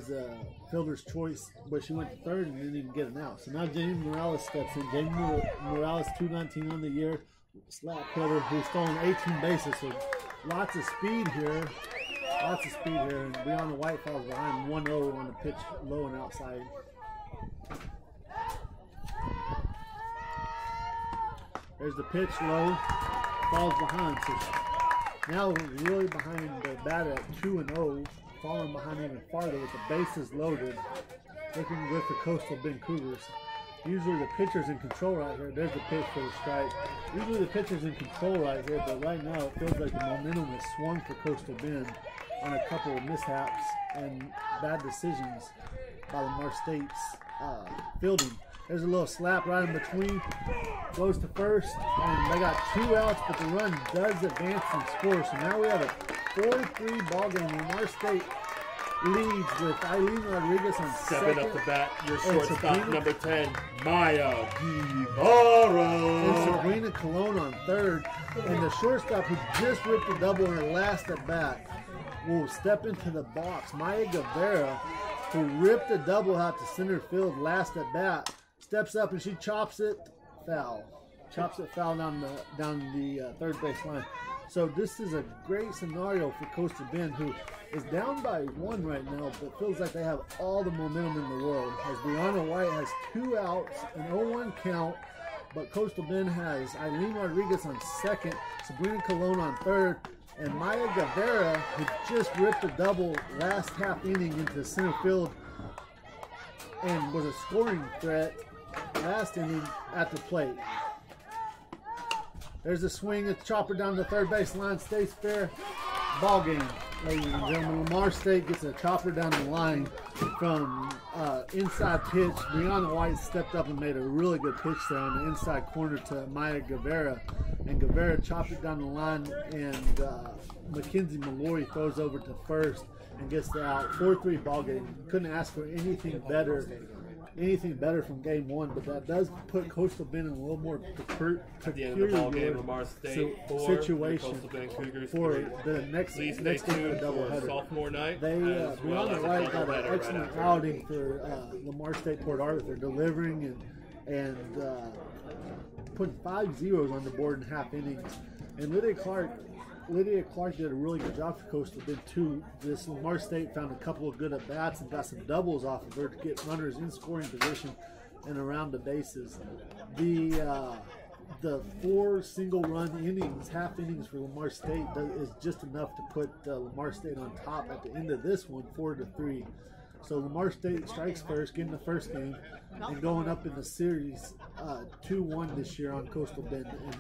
S2: a fielder's choice, but she went to third and didn't even get an out. So now Jamie Morales steps in. Jamie Morales, 219 on the year, slap hitter who's stolen 18 bases. So lots of speed here. And Brianna White falls behind 1-0 on the pitch, low and outside. There's the pitch low, falls behind. So now we're really behind the batter at 2-0. falling behind even farther with the bases loaded, looking with the Coastal Bend Cougars. Usually the pitcher's in control right here. There's the pitch for the strike. Usually the pitcher's in control right here, but right now it feels like the momentum has swung for Coastal Bend on a couple of mishaps and bad decisions by Lamar State's fielding. There's a little slap right in between. Goes to first, and they got 2 outs, but the run does advance and score. So now we have a 4-3 ball game. Lamar State leads with Eileen Rodriguez on
S4: Stepping
S2: second.
S4: up the bat, your
S2: And
S4: shortstop,
S2: Sabrina-
S4: number 10, Maya Guevara.
S2: And Sabrina Colon on third. And the shortstop who just ripped a double in her last at bat will step into the box. Maya Guevara, who ripped a double out to center field last at bat, steps up and she chops it foul. Chops it foul down the third base line. So this is a great scenario for Coastal Bend, who is down by 1 right now, but feels like they have all the momentum in the world. As Brianna White has 2 outs, an 0-1 count, but Coastal Bend has Eileen Rodriguez on second, Sabrina Colon on third, and Maya Guevara, who just ripped a double last half inning into center field and was a scoring threat last inning at the plate. There's a swing, a chopper down the third base line, stays fair. Ball game, ladies and gentlemen. Lamar State gets a chopper down the line from inside pitch. Brianna White stepped up and made a really good pitch there on the inside corner to Maya Guevara. And Guevara chopped it down the line, and Mackenzie Mallory throws over to first and gets the out. 4-3 ball game. Couldn't ask for anything better from game 1, but that does put Coastal Bend in a little more
S4: At the end of the ball game, Lamar State 4,
S2: situation
S4: Coastal Bend Cougars
S2: for
S4: 3.
S2: the next
S4: Please stay
S2: game of the
S4: tuned for
S2: doubleheader.
S4: sophomore night.
S2: They
S4: as well as
S2: Brianna
S4: a
S2: White got an
S4: doubleheader
S2: excellent
S4: right after.
S2: outing for Lamar State Port Arthur, delivering and putting 5 zeros on the board in half innings. And Lydia Clark did a really good job for Coastal Bend too. This Lamar State found a couple of good at bats and got some doubles off of her to get runners in scoring position and around the bases. The 4 single-run innings, half innings for Lamar State is just enough to put Lamar State on top at the end of this one, 4-3. So Lamar State strikes first, getting the first game, and going up in the series 2-1 this year on Coastal Bend. And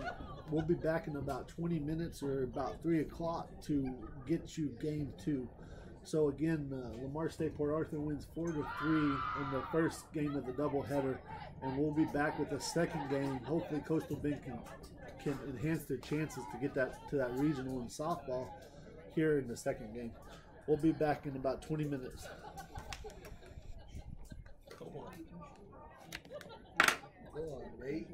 S2: we'll be back in about 20 minutes or about 3 o'clock to get you game 2. So again, Lamar State Port Arthur wins 4-3 in the first game of the doubleheader, and we'll be back with the second game. Hopefully Coastal Bend can enhance their chances to get that to that regional in softball here in the second game. We'll be back in about 20 minutes.
S1: Go on, mate.